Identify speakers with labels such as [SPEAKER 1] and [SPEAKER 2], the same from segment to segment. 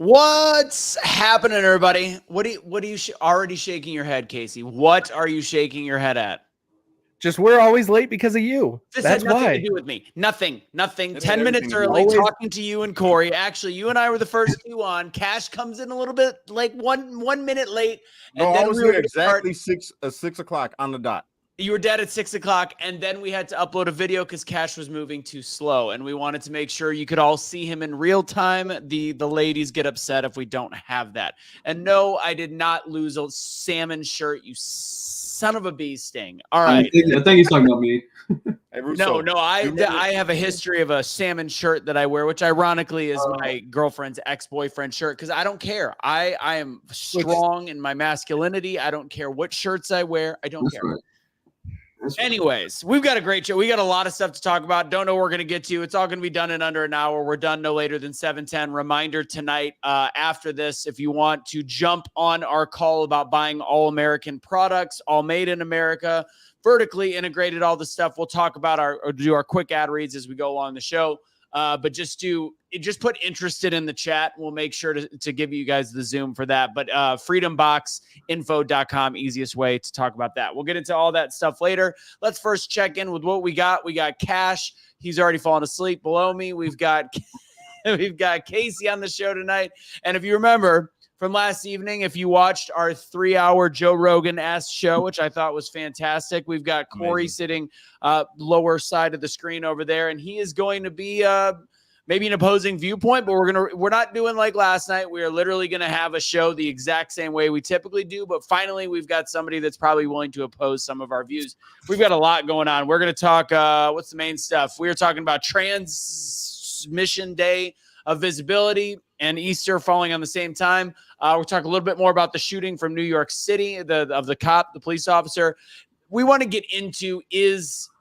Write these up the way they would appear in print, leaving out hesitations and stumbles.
[SPEAKER 1] What's happening, everybody? What are you already shaking your head, Casey? What are you shaking your head at?
[SPEAKER 2] Just we're always late because of you.
[SPEAKER 1] This
[SPEAKER 2] That's
[SPEAKER 1] had nothing
[SPEAKER 2] why.
[SPEAKER 1] to do with me. Nothing.
[SPEAKER 3] It
[SPEAKER 1] 10
[SPEAKER 3] had
[SPEAKER 1] minutes
[SPEAKER 3] everything to do
[SPEAKER 1] early,
[SPEAKER 2] with it.
[SPEAKER 1] talking to you and Corey. Actually, you and I were the first two on. Cash comes in a little bit like one minute late.
[SPEAKER 3] No,
[SPEAKER 1] And then
[SPEAKER 3] I was
[SPEAKER 1] we were
[SPEAKER 3] here
[SPEAKER 1] gonna start.
[SPEAKER 3] exactly 6 o'clock on the dot.
[SPEAKER 1] You were dead at 6 o'clock, and then we had to upload a video because Cash was moving too slow, and we wanted to make sure you could all see him in real time. The ladies get upset if we don't have that. And no, I did not lose a salmon shirt, you son of a bee sting. All right.
[SPEAKER 4] I think he's talking about me.
[SPEAKER 3] Hey, Russo,
[SPEAKER 1] No, I have a history of a salmon shirt that I wear, which ironically is my girlfriend's ex-boyfriend shirt because I don't care. I am strong in my masculinity. I don't care what shirts I wear. I don't care.
[SPEAKER 4] Right.
[SPEAKER 1] Anyways, we've got a great show. We got a lot of stuff to talk about. Don't know what we're going to get to. It's all going to be done in under an hour. We're done no later than 7:10. Reminder tonight, after this, if you want to jump on our call about buying all American products, all made in America, vertically integrated, all the stuff. We'll talk about do our quick ad reads as we go along the show. But just put interested in the chat. We'll make sure to give you guys the Zoom for that. But freedomboxinfo.com, easiest way to talk about that. We'll get into all that stuff later. Let's first check in with what we got. We got Cash. He's already fallen asleep below me. We've got Casey on the show tonight. And if you remember from last evening, if you watched our 3-hour Joe Rogan-esque show, which I thought was fantastic, we've got Corey sitting lower side of the screen over there, and he is going to be maybe an opposing viewpoint, but we're not doing like last night. We are literally going to have a show the exact same way we typically do, but finally we've got somebody that's probably willing to oppose some of our views. We've got a lot going on. We're going to talk, what's the main stuff? We were talking about Transmission Day of Visibility and Easter falling on the same time. We're talking a little bit more about the shooting from New York City, of the police officer. We want to get into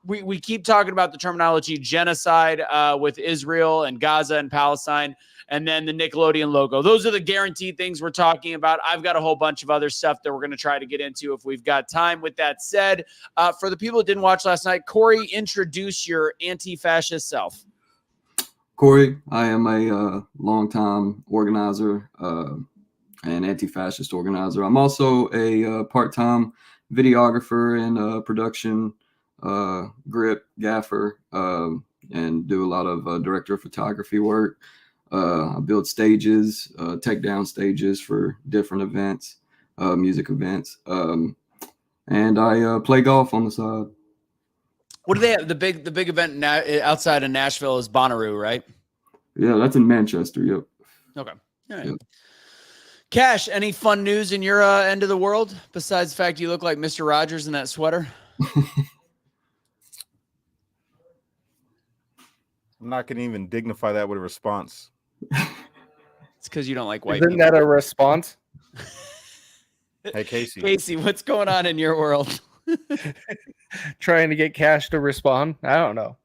[SPEAKER 1] we keep talking about the terminology genocide with Israel and Gaza and Palestine, and then the Nickelodeon logo. Those are the guaranteed things we're talking about. I've got a whole bunch of other stuff that we're going to try to get into if we've got time. With that said, for the people that didn't watch last night, Corey, introduce your anti-fascist self.
[SPEAKER 4] Corey, I am a longtime organizer and anti-fascist organizer. I'm also a part-time videographer and production grip gaffer and do a lot of director of photography work. I build stages, take down stages for different events, music events, and I play golf on the side.
[SPEAKER 1] What do they have? The big event outside of Nashville is Bonnaroo, right?
[SPEAKER 4] Yeah, that's in Manchester. Yep.
[SPEAKER 1] Okay. All right.
[SPEAKER 4] Yep.
[SPEAKER 1] Cash, any fun news in your end of the world besides the fact you look like Mr. Rogers in that sweater?
[SPEAKER 3] I'm not going to even dignify that with a response.
[SPEAKER 1] It's because you don't like white
[SPEAKER 2] Isn't
[SPEAKER 1] people.
[SPEAKER 2] that a response?
[SPEAKER 3] Hey, Casey.
[SPEAKER 1] Casey, what's going on in your world?
[SPEAKER 2] Trying to get Cash to respond? I don't know.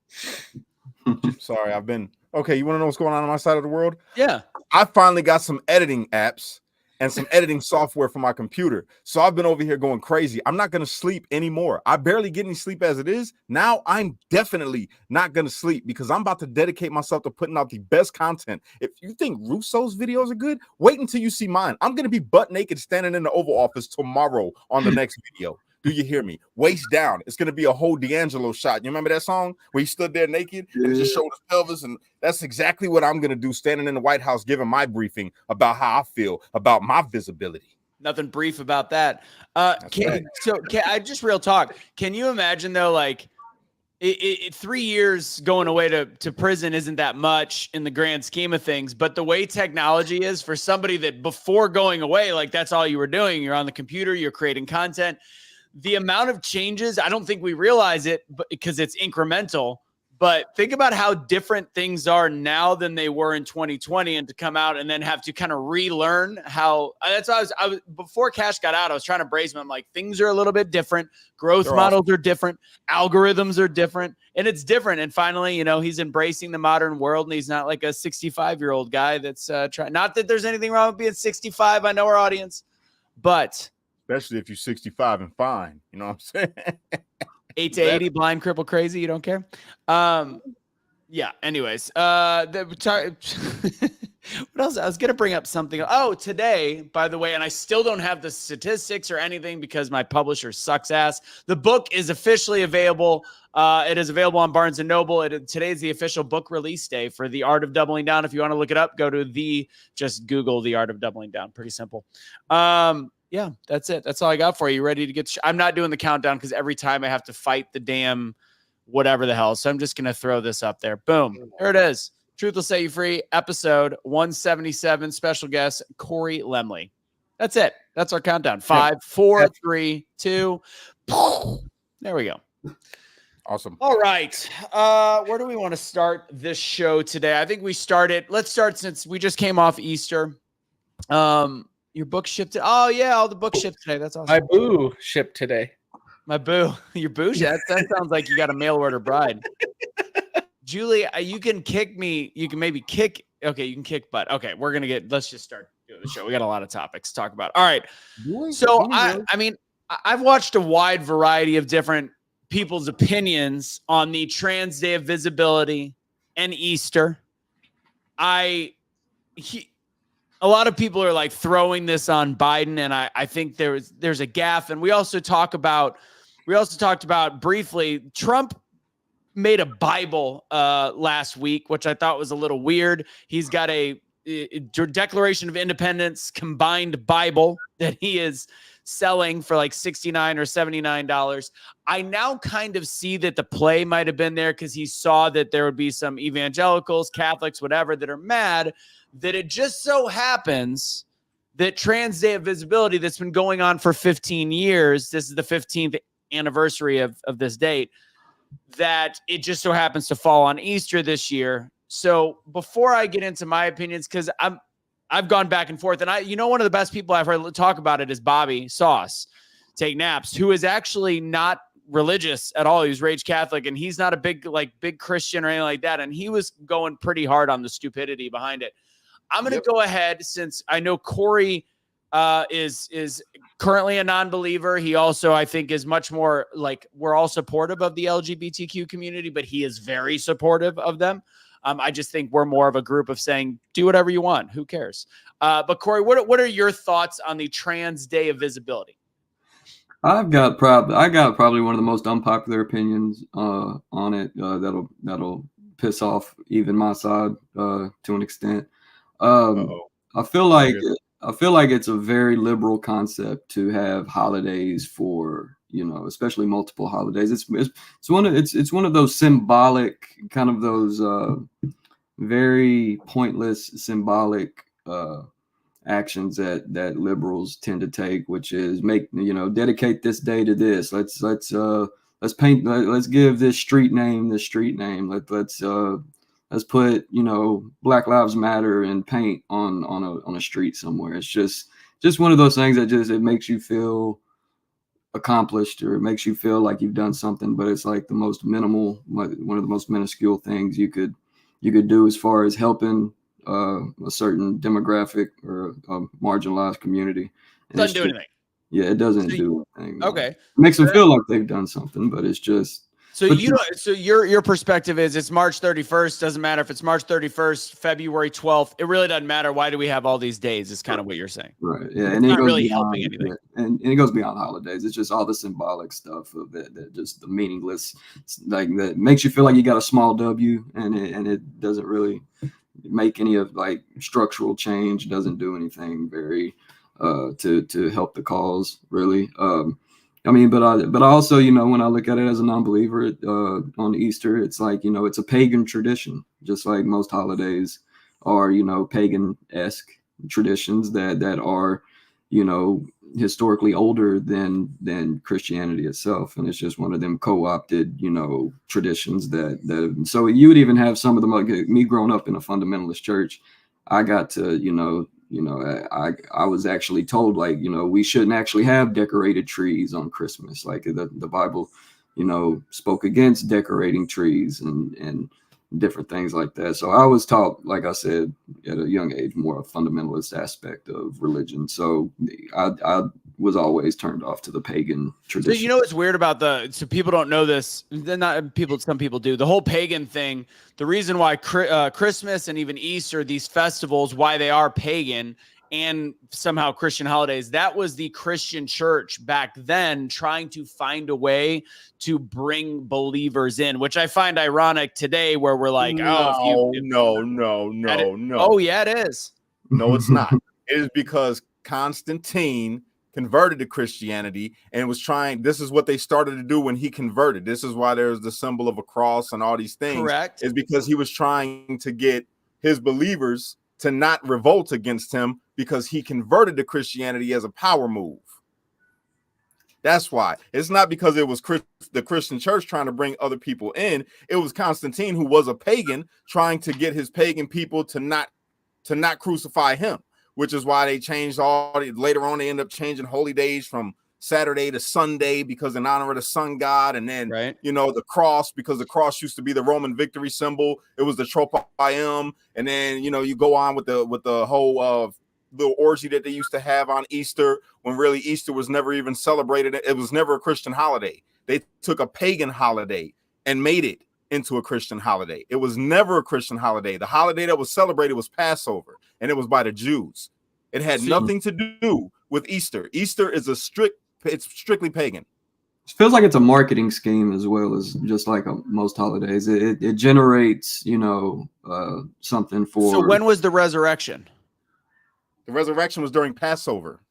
[SPEAKER 3] Sorry, okay, you want to know what's going on my side of the world?
[SPEAKER 1] Yeah.
[SPEAKER 3] I finally got some editing apps and some editing software for my computer. So I've been over here going crazy. I'm not going to sleep anymore. I barely get any sleep as it is. Now I'm definitely not going to sleep because I'm about to dedicate myself to putting out the best content. If you think Russo's videos are good, wait until you see mine. I'm going to be butt naked standing in the Oval Office tomorrow on the next video. Do you hear me? Waist down. It's going to be a whole D'Angelo shot. You remember that song where he stood there naked and just showed his pelvis? And that's exactly what I'm going to do, standing in the White House, giving my briefing about how I feel about my visibility.
[SPEAKER 1] Nothing brief about that. I just real talk. Can you imagine though, like 3 years going away to prison isn't that much in the grand scheme of things, but the way technology is for somebody that before going away, like that's all you were doing. You're on the computer, you're creating content. The amount of changes, I don't think we realize it because it's incremental, but think about how different things are now than they were in 2020 and to come out and then have to kind of relearn how that's why I was before Cash got out, I was trying to brace him. I'm like, things are a little bit different. Growth models are different. Algorithms are different and it's different. And finally, he's embracing the modern world and he's not like a 65-year-old guy that's trying, not that there's anything wrong with being 65. I know our audience, but
[SPEAKER 3] especially if you're 65 and fine. You know what I'm saying?
[SPEAKER 1] 8 to 80, blind, cripple, crazy. You don't care. Yeah. Anyways, What else? I was going to bring up something. Oh, today, by the way, and I still don't have the statistics or anything because my publisher sucks ass. The book is officially available. It is available on Barnes & Noble. Today is the official book release day for The Art of Doubling Down. If you want to look it up, just Google The Art of Doubling Down. Pretty simple. Yeah, that's it. That's all I got for you. Ready to get? I'm not doing the countdown because every time I have to fight the damn whatever the hell. So I'm just going to throw this up there. Boom. There it is. Truth Will Set You Free, episode 177. Special guest, Corey Lemley. That's it. That's our countdown. 5, 4, 3, 2. There we go.
[SPEAKER 3] Awesome.
[SPEAKER 1] All right. Where do we want to start this show today? I think let's start since we just came off Easter. Your book shipped. Oh, yeah. All the books shipped today. That's awesome.
[SPEAKER 2] My boo shipped today.
[SPEAKER 1] My boo. Your boo? That sounds like you got a mail order bride. Julie, you can kick me. You can maybe kick. Okay, you can kick butt. Okay, let's just start doing the show. We got a lot of topics to talk about. All right. So I've watched a wide variety of different people's opinions on the Trans Day of Visibility and Easter. A lot of people are like throwing this on Biden, and I think there's a gaffe. And we also talked about briefly Trump made a Bible last week, which I thought was a little weird. He's got a Declaration of Independence combined Bible that he is selling for like $69 or $79. I now kind of see that the play might have been there because he saw that there would be some evangelicals, Catholics, whatever, that are mad that it just so happens that Trans Day of Visibility that's been going on for 15 years, this is the 15th anniversary of this date, that it just so happens to fall on Easter this year. So before I get into my opinions, because I've gone back and forth, and one of the best people I've heard talk about it is Bobby Sauce, Take Naps, who is actually not religious at all. He's rage Catholic, and he's not a big Christian or anything like that. And he was going pretty hard on the stupidity behind it. I'm going to go ahead, since I know Corey is currently a non-believer. He also, I think, is much more like, we're all supportive of the LGBTQ community, but he is very supportive of them. I just think we're more of a group of saying, do whatever you want. Who cares? But Corey, what are your thoughts on the Trans Day of Visibility?
[SPEAKER 4] I got probably one of the most unpopular opinions on it. That'll piss off even my side to an extent. I feel like it's a very liberal concept to have holidays for, especially multiple holidays. It's one of those symbolic, kind of those very pointless symbolic actions that liberals tend to take, which is dedicate this day to this. Let's give this street name. Let's put, Black Lives Matter in paint on a street somewhere. It's just one of those things that it makes you feel accomplished, or it makes you feel like you've done something, but it's like the most minimal, one of the most minuscule things you could do as far as helping a certain demographic or a marginalized community. And
[SPEAKER 1] doesn't do anything.
[SPEAKER 4] Yeah, it doesn't do anything.
[SPEAKER 1] Okay.
[SPEAKER 4] It makes them feel like they've done something, but it's just.
[SPEAKER 1] So your perspective is it's March 31st. Doesn't matter if it's March 31st, February 12th. It really doesn't matter. Why do we have all these days? Is kind of what you're saying.
[SPEAKER 4] Right. Yeah.
[SPEAKER 1] And it goes really helping anything.
[SPEAKER 4] Yeah. And it goes beyond holidays. It's just all the symbolic stuff of it, that just the meaningless, like that makes you feel like you got a small W, and it doesn't really make any of like structural change. Doesn't do anything very to help the cause really. But I also, when I look at it as a non-believer on Easter, it's like, it's a pagan tradition, just like most holidays are, pagan-esque traditions that are, historically older than Christianity itself. And it's just one of them co-opted, traditions that so you would even have some of them, like me growing up in a fundamentalist church, I got to, I was actually told, like, we shouldn't actually have decorated trees on Christmas. Like the Bible, spoke against decorating trees and different things like that. So I was taught, like I said, at a young age, more a fundamentalist aspect of religion. So I was always turned off to the pagan tradition.
[SPEAKER 1] So you know what's weird about so people don't know this. They're not people. Some people do. The whole pagan thing. The reason why Christmas and even Easter, these festivals, why they are pagan and somehow Christian holidays, that was the Christian church back then trying to find a way to bring believers in, which I find ironic today, where we're like,
[SPEAKER 3] no.
[SPEAKER 1] Oh yeah, it is.
[SPEAKER 3] No, it's not. It is because Constantine converted to Christianity and was trying. This is what they started to do when he converted. This is why there's the symbol of a cross and all these things.
[SPEAKER 1] Correct.
[SPEAKER 3] Is because he was trying to get his believers to not revolt against him because he converted to Christianity as a power move. That's why. It's not because it was the Christian church trying to bring other people in. It was Constantine, who was a pagan, trying to get his pagan people to not crucify him, which is why they changed later on. They end up changing holy days from Saturday to Sunday because in honor of the sun god. And then, the cross, because the cross used to be the Roman victory symbol. It was the tropium. And then, you go on with the whole little orgy that they used to have on Easter, when really Easter was never even celebrated. It was never a Christian holiday. They took a pagan holiday and made it into a Christian holiday. It was never a Christian holiday. The holiday that was celebrated was Passover, and it was by the Jews. It had nothing to do with Easter. Easter is it's strictly pagan.
[SPEAKER 4] It feels like it's a marketing scheme as well as just like most holidays. It generates, something for.
[SPEAKER 1] So when was the resurrection?
[SPEAKER 3] The resurrection was during Passover.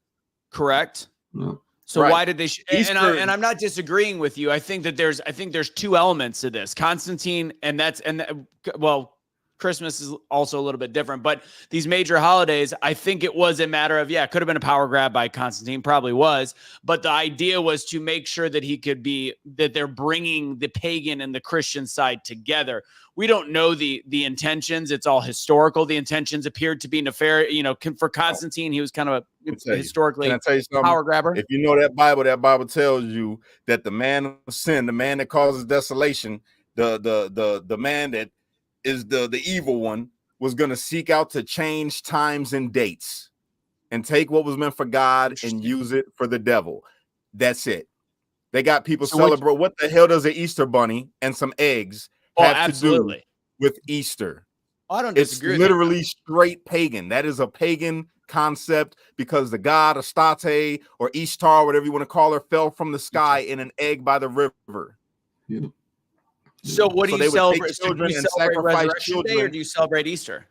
[SPEAKER 1] Correct.
[SPEAKER 4] No.
[SPEAKER 1] So why did they? And I'm not disagreeing with you. I think there's two elements to this. Constantine, Christmas is also a little bit different, but these major holidays, I think it was a matter of, it could have been a power grab by Constantine, probably was, but the idea was to make sure that that they're bringing the pagan and the Christian side together. We don't know the intentions. It's all historical. The intentions appeared to be nefarious. For Constantine, he was kind of a historically power grabber.
[SPEAKER 3] If you know that Bible tells you that the man of sin, the man that causes desolation, the man that is the evil one, was going to seek out to change times and dates and take what was meant for God and use it for the devil. That's it. They got people celebrate. What the hell does an Easter bunny and some eggs have to do with Easter?
[SPEAKER 1] I don't disagree.
[SPEAKER 3] It's literally straight pagan. That is a pagan concept because the god Astarte or Ishtar, whatever you want to call her, fell from the sky in an egg by the river.
[SPEAKER 4] Yeah.
[SPEAKER 1] So what do you celebrate? Do you celebrate Resurrection Day or do you celebrate Easter?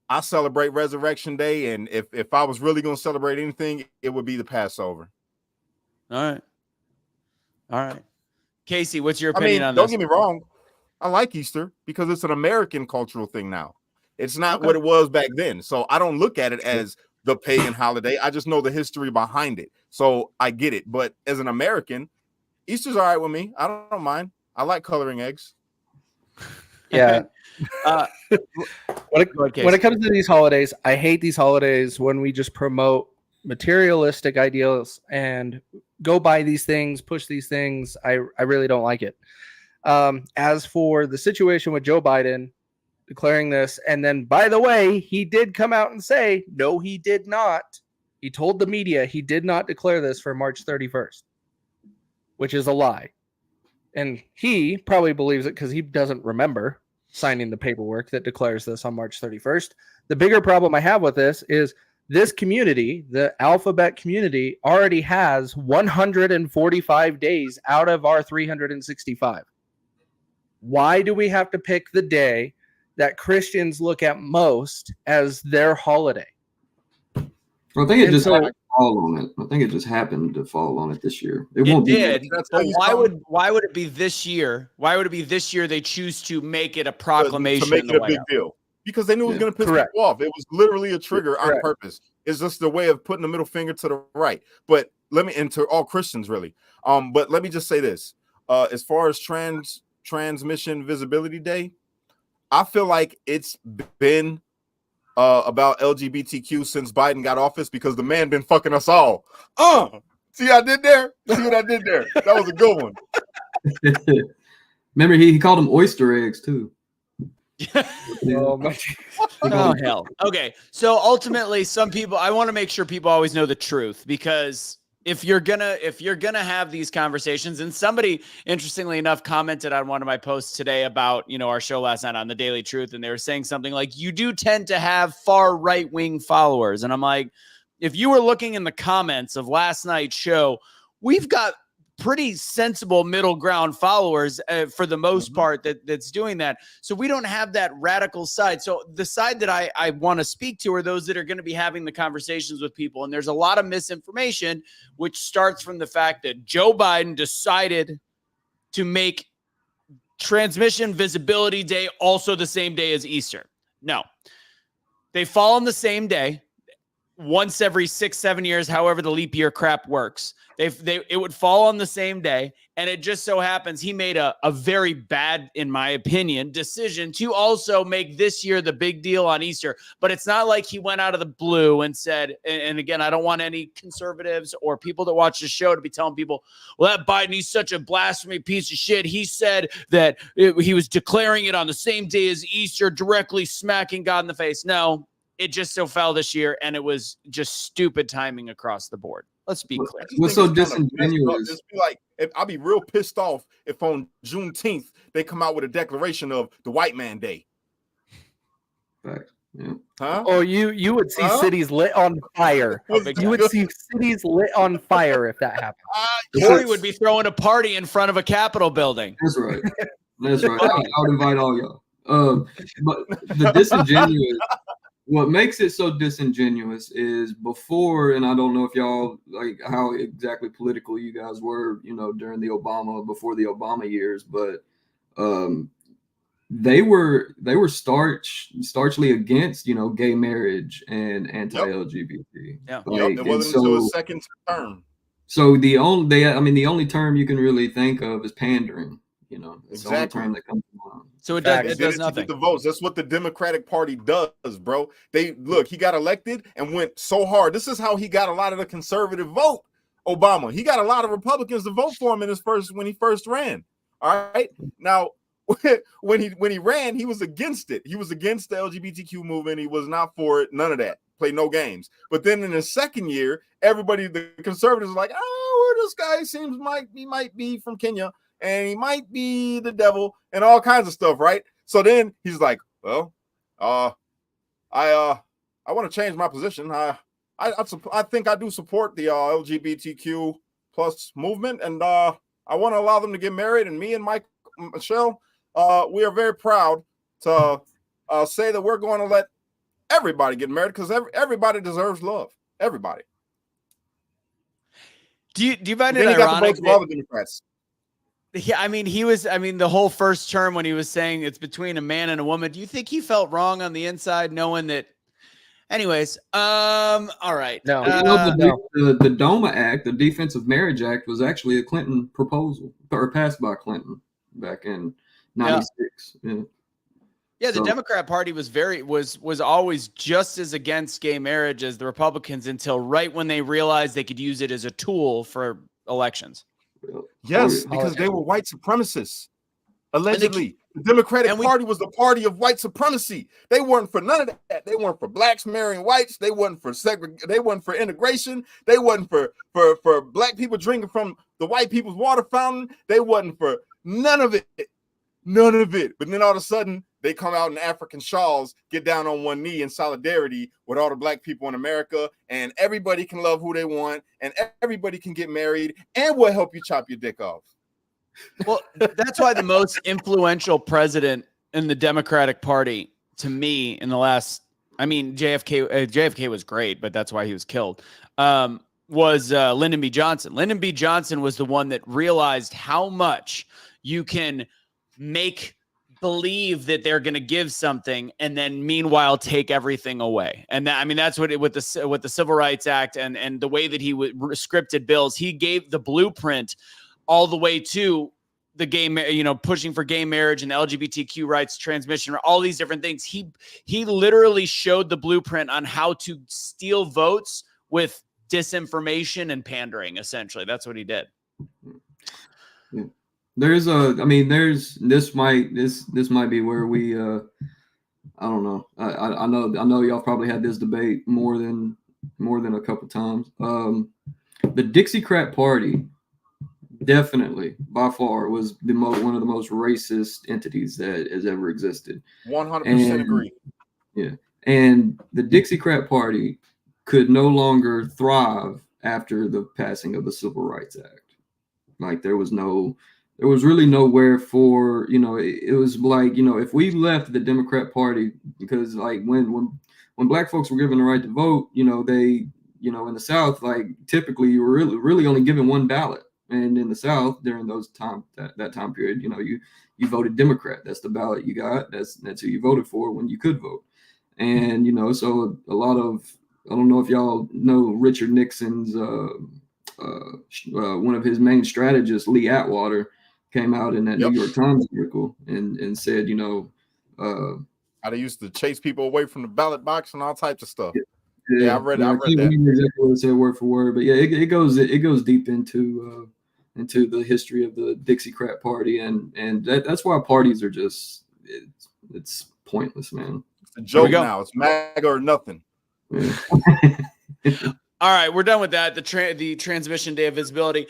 [SPEAKER 3] I celebrate Resurrection Day, and if I was really going to celebrate anything, it would be the Passover.
[SPEAKER 1] All right. Casey, what's your opinion on this?
[SPEAKER 3] Don't get me wrong. I like Easter because it's an American cultural thing now. It's not what it was back then. So I don't look at it as the pagan holiday. I just know the history behind it. So I get it. But as an American, Easter's all right with me. I don't mind. I like coloring eggs.
[SPEAKER 2] Yeah. When it comes to these holidays, I hate these holidays when we just promote materialistic ideals and go buy these things, push these things. I really don't like it. As for the situation with Joe Biden declaring this, and then, by the way, he did come out and say, no, he did not. He told the media he did not declare this for March 31st, which is a lie. And he probably believes it because he doesn't remember signing the paperwork that declares this on March 31st. The bigger problem I have with this is this community, the alphabet community, already has 145 days out of our 365. Why do we have to pick the day that Christians look at most as their holiday?
[SPEAKER 4] I think it just happened to fall on it. I think it just happened to fall on it this year. It won't
[SPEAKER 1] did.
[SPEAKER 4] be.
[SPEAKER 1] Why would it be this year? Why would it be this year they choose to make it a proclamation?
[SPEAKER 3] To make it a big deal. Because they knew it was going to piss people off. It was literally a trigger on purpose. It's just the way of putting the middle finger to the right. But and to all Christians, really. But let me just say this. As far as Transmission Visibility Day, I feel like it's been about LGBTQ since Biden got office because the man been fucking us all. See what I did there? See what I did there? That was a good one.
[SPEAKER 4] Remember, he called them oyster eggs too.
[SPEAKER 1] Oh hell. Okay. So ultimately, some people, I want to make sure people always know the truth because if you're gonna have these conversations, and somebody interestingly enough commented on one of my posts today about, you know, our show last night on the Daily Truth, and they were saying something like, you do tend to have far right-wing followers. And I'm like, if you were looking in the comments of last night's show, we've got pretty sensible middle ground followers for the most part that's doing that. So we don't have that radical side. So the side that I want to speak to are those that are going to be having the conversations with people. And there's a lot of misinformation, which starts from the fact that Joe Biden decided to make Transmission Visibility Day also the same day as Easter. No, they fall on the same day. Once every 6-7 years, however the leap year crap works, it would fall on the same day. And it just so happens he made a very bad, in my opinion, decision to also make this year the big deal on Easter. But it's not like he went out of the blue and said, and again, I don't want any conservatives or people that watch the show to be telling people, well, that Biden, he's such a blasphemy piece of shit. He said that he was declaring it on the same day as Easter, directly smacking God in the face. No. It just so fell this year, and it was just stupid timing across the board. Let's be clear.
[SPEAKER 4] What's so disingenuous?
[SPEAKER 3] Just be like, I'll be real pissed off if on Juneteenth they come out with a declaration of the White Man Day.
[SPEAKER 4] Fact. Yeah.
[SPEAKER 3] Huh?
[SPEAKER 2] Oh, you would see cities lit on fire. You would see cities lit on fire if that happened.
[SPEAKER 1] Corey would be throwing a party in front of a Capitol building.
[SPEAKER 4] That's right. That's right. I would invite all y'all. But the disingenuous. What makes it so disingenuous is before, and I don't know if y'all like how exactly political you guys were, you know, during before the Obama years, but they were starchly against, you know, gay marriage and anti-LGBT.
[SPEAKER 1] Yeah.
[SPEAKER 3] It wasn't until his second term.
[SPEAKER 4] So the only term you can really think of is pandering. You know, it's the only term that comes to mind.
[SPEAKER 1] So it does nothing.
[SPEAKER 3] The votes. That's what the Democratic Party does, bro. He got elected and went so hard. This is how he got a lot of the conservative vote. Obama. He got a lot of Republicans to vote for him when he first ran. All right. Now, when he ran, he was against it. He was against the LGBTQ movement. He was not for it. None of that. Play no games. But then in his second year, the conservatives are like, oh, this guy seems like he might be from Kenya. And he might be the devil and all kinds of stuff, right? So then he's like, well, I want to change my position. I think I do support the LGBTQ plus movement, and I want to allow them to get married. And me and Michelle, we are very proud to say that we're going to let everybody get married because everybody deserves love. Everybody.
[SPEAKER 1] Do you find it ironic?
[SPEAKER 3] Got the votes of all the Democrats.
[SPEAKER 1] Yeah, I mean, the whole first term when he was saying it's between a man and a woman, do you think he felt wrong on the inside knowing that? Anyways, all right.
[SPEAKER 2] No.
[SPEAKER 4] The DOMA Act, the Defensive Marriage Act, was actually a Clinton proposal or passed by Clinton back in 96.
[SPEAKER 1] Yeah, the Democrat Party was always just as against gay marriage as the Republicans until right when they realized they could use it as a tool for elections.
[SPEAKER 3] Yes, because they were white supremacists. Allegedly, the Democratic Party was the party of white supremacy. They weren't for none of that. They weren't for blacks marrying whites. They weren't for They weren't for integration. They wasn't for black people drinking from the white people's water fountain. They wasn't for none of it. None of it. But then all of a sudden, they come out in African shawls, get down on one knee in solidarity with all the black people in America, and everybody can love who they want, and everybody can get married, and we'll help you chop your dick off.
[SPEAKER 1] Well, that's why the most influential president in the Democratic Party, to me, in the last, I mean, JFK was great, but that's why he was killed, was Lyndon B. Johnson. Lyndon B. Johnson was the one that realized how much you can make believe that they're going to give something and then meanwhile take everything away. And that, I mean, that's what with the Civil Rights Act and the way that he scripted bills, he gave the blueprint all the way to the pushing for gay marriage and LGBTQ rights, transmission, all these different things. He literally showed the blueprint on how to steal votes with disinformation and pandering. Essentially, that's what he did.
[SPEAKER 4] This might be where we I don't know. I know y'all probably had this debate more than a couple times. the Dixiecrat Party definitely by far was one of the most racist entities that has ever existed.
[SPEAKER 3] 100% agree.
[SPEAKER 4] Yeah. And the Dixiecrat Party could no longer thrive after the passing of the Civil Rights Act. Like there was really nowhere for, it was like, if we left the Democrat Party, because like when black folks were given the right to vote, they, in the South, like typically you were really only given one ballot. And in the South during those that time period, you voted Democrat. That's the ballot you got. That's who you voted for when you could vote. And, so a lot of, I don't know if y'all know Richard Nixon's, one of his main strategists, Lee Atwater, came out in that New York Times article and said,
[SPEAKER 3] how they used to chase people away from the ballot box and all types of stuff.
[SPEAKER 4] Yeah,
[SPEAKER 3] I read that.
[SPEAKER 4] Exactly what it said word for word, but yeah, it goes deep into the history of the Dixiecrat Party, and that's why parties are just it's pointless, man.
[SPEAKER 3] It's a joke now. It's MAGA or nothing.
[SPEAKER 4] Yeah.
[SPEAKER 1] All right, we're done with that. The transmission day of visibility.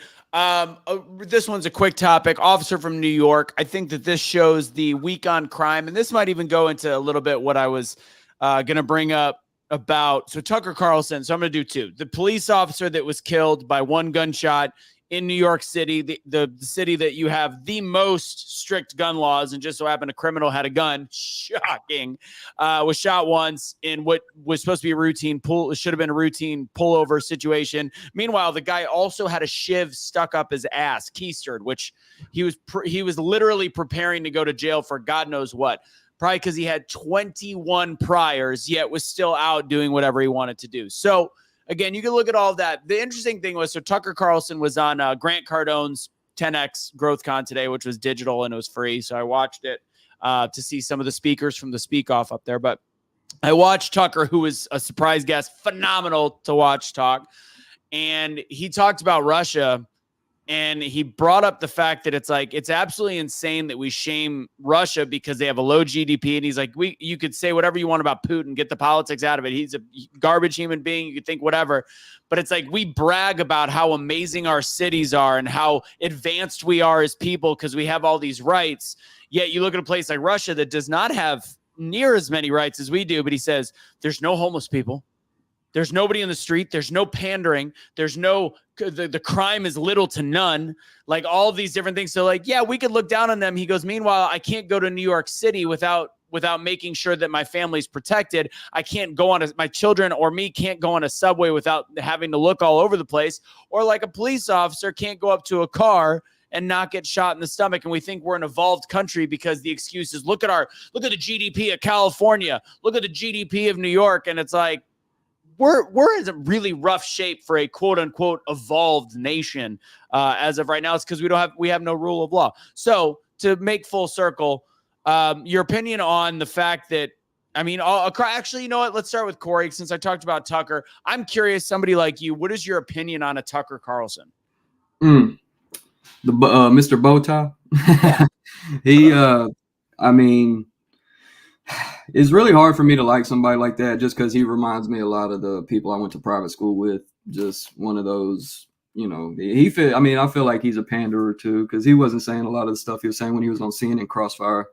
[SPEAKER 1] This one's a quick topic. Officer from New York. I think that this shows the week on crime, and this might even go into a little bit what I was going to bring up about. So Tucker Carlson. So I'm going to do two. The police officer that was killed by one gunshot in New York City, the city that you have the most strict gun laws, and just so happened a criminal had a gun. Shocking. Was shot once in what was supposed to be a routine should have been a routine pullover situation. Meanwhile, the guy also had a shiv stuck up his ass, keistered, which he was literally preparing to go to jail for God knows what. Probably because he had 21 priors, yet was still out doing whatever he wanted to do. So again, you can look at all of that. The interesting thing was, so Tucker Carlson was on Grant Cardone's 10X GrowthCon today, which was digital and it was free. So I watched it to see some of the speakers from the Speak Off up there. But I watched Tucker, who was a surprise guest, phenomenal to watch talk. And he talked about Russia. And he brought up the fact that it's absolutely insane that we shame Russia because they have a low GDP. And he's like, you could say whatever you want about Putin, get the politics out of it. He's a garbage human being. You could think whatever, but it's like we brag about how amazing our cities are and how advanced we are as people because we have all these rights. Yet you look at a place like Russia that does not have near as many rights as we do. But he says there's no homeless people. There's nobody in the street. There's no pandering. There's the crime is little to none. Like all of these different things. So like, yeah, we could look down on them. He goes, meanwhile, I can't go to New York City without making sure that my family's protected. I can't go my children or me can't go on a subway without having to look all over the place. Or like a police officer can't go up to a car and not get shot in the stomach. And we think we're an evolved country because the excuse is look at the GDP of California. Look at the GDP of New York. And it's like, we're in a really rough shape for a quote unquote evolved nation as of right now. It's because we have no rule of law. So to make full circle, your opinion on the fact that, I mean, actually, you know what? Let's start with Corey. Since I talked about Tucker, I'm curious, somebody like you, what is your opinion on a Tucker Carlson?
[SPEAKER 4] The Mr. Bowtie. I mean, it's really hard for me to like somebody like that just because he reminds me a lot of the people I went to private school with. Just one of those, I feel like he's a panderer too because he wasn't saying a lot of the stuff he was saying when he was on CNN Crossfire.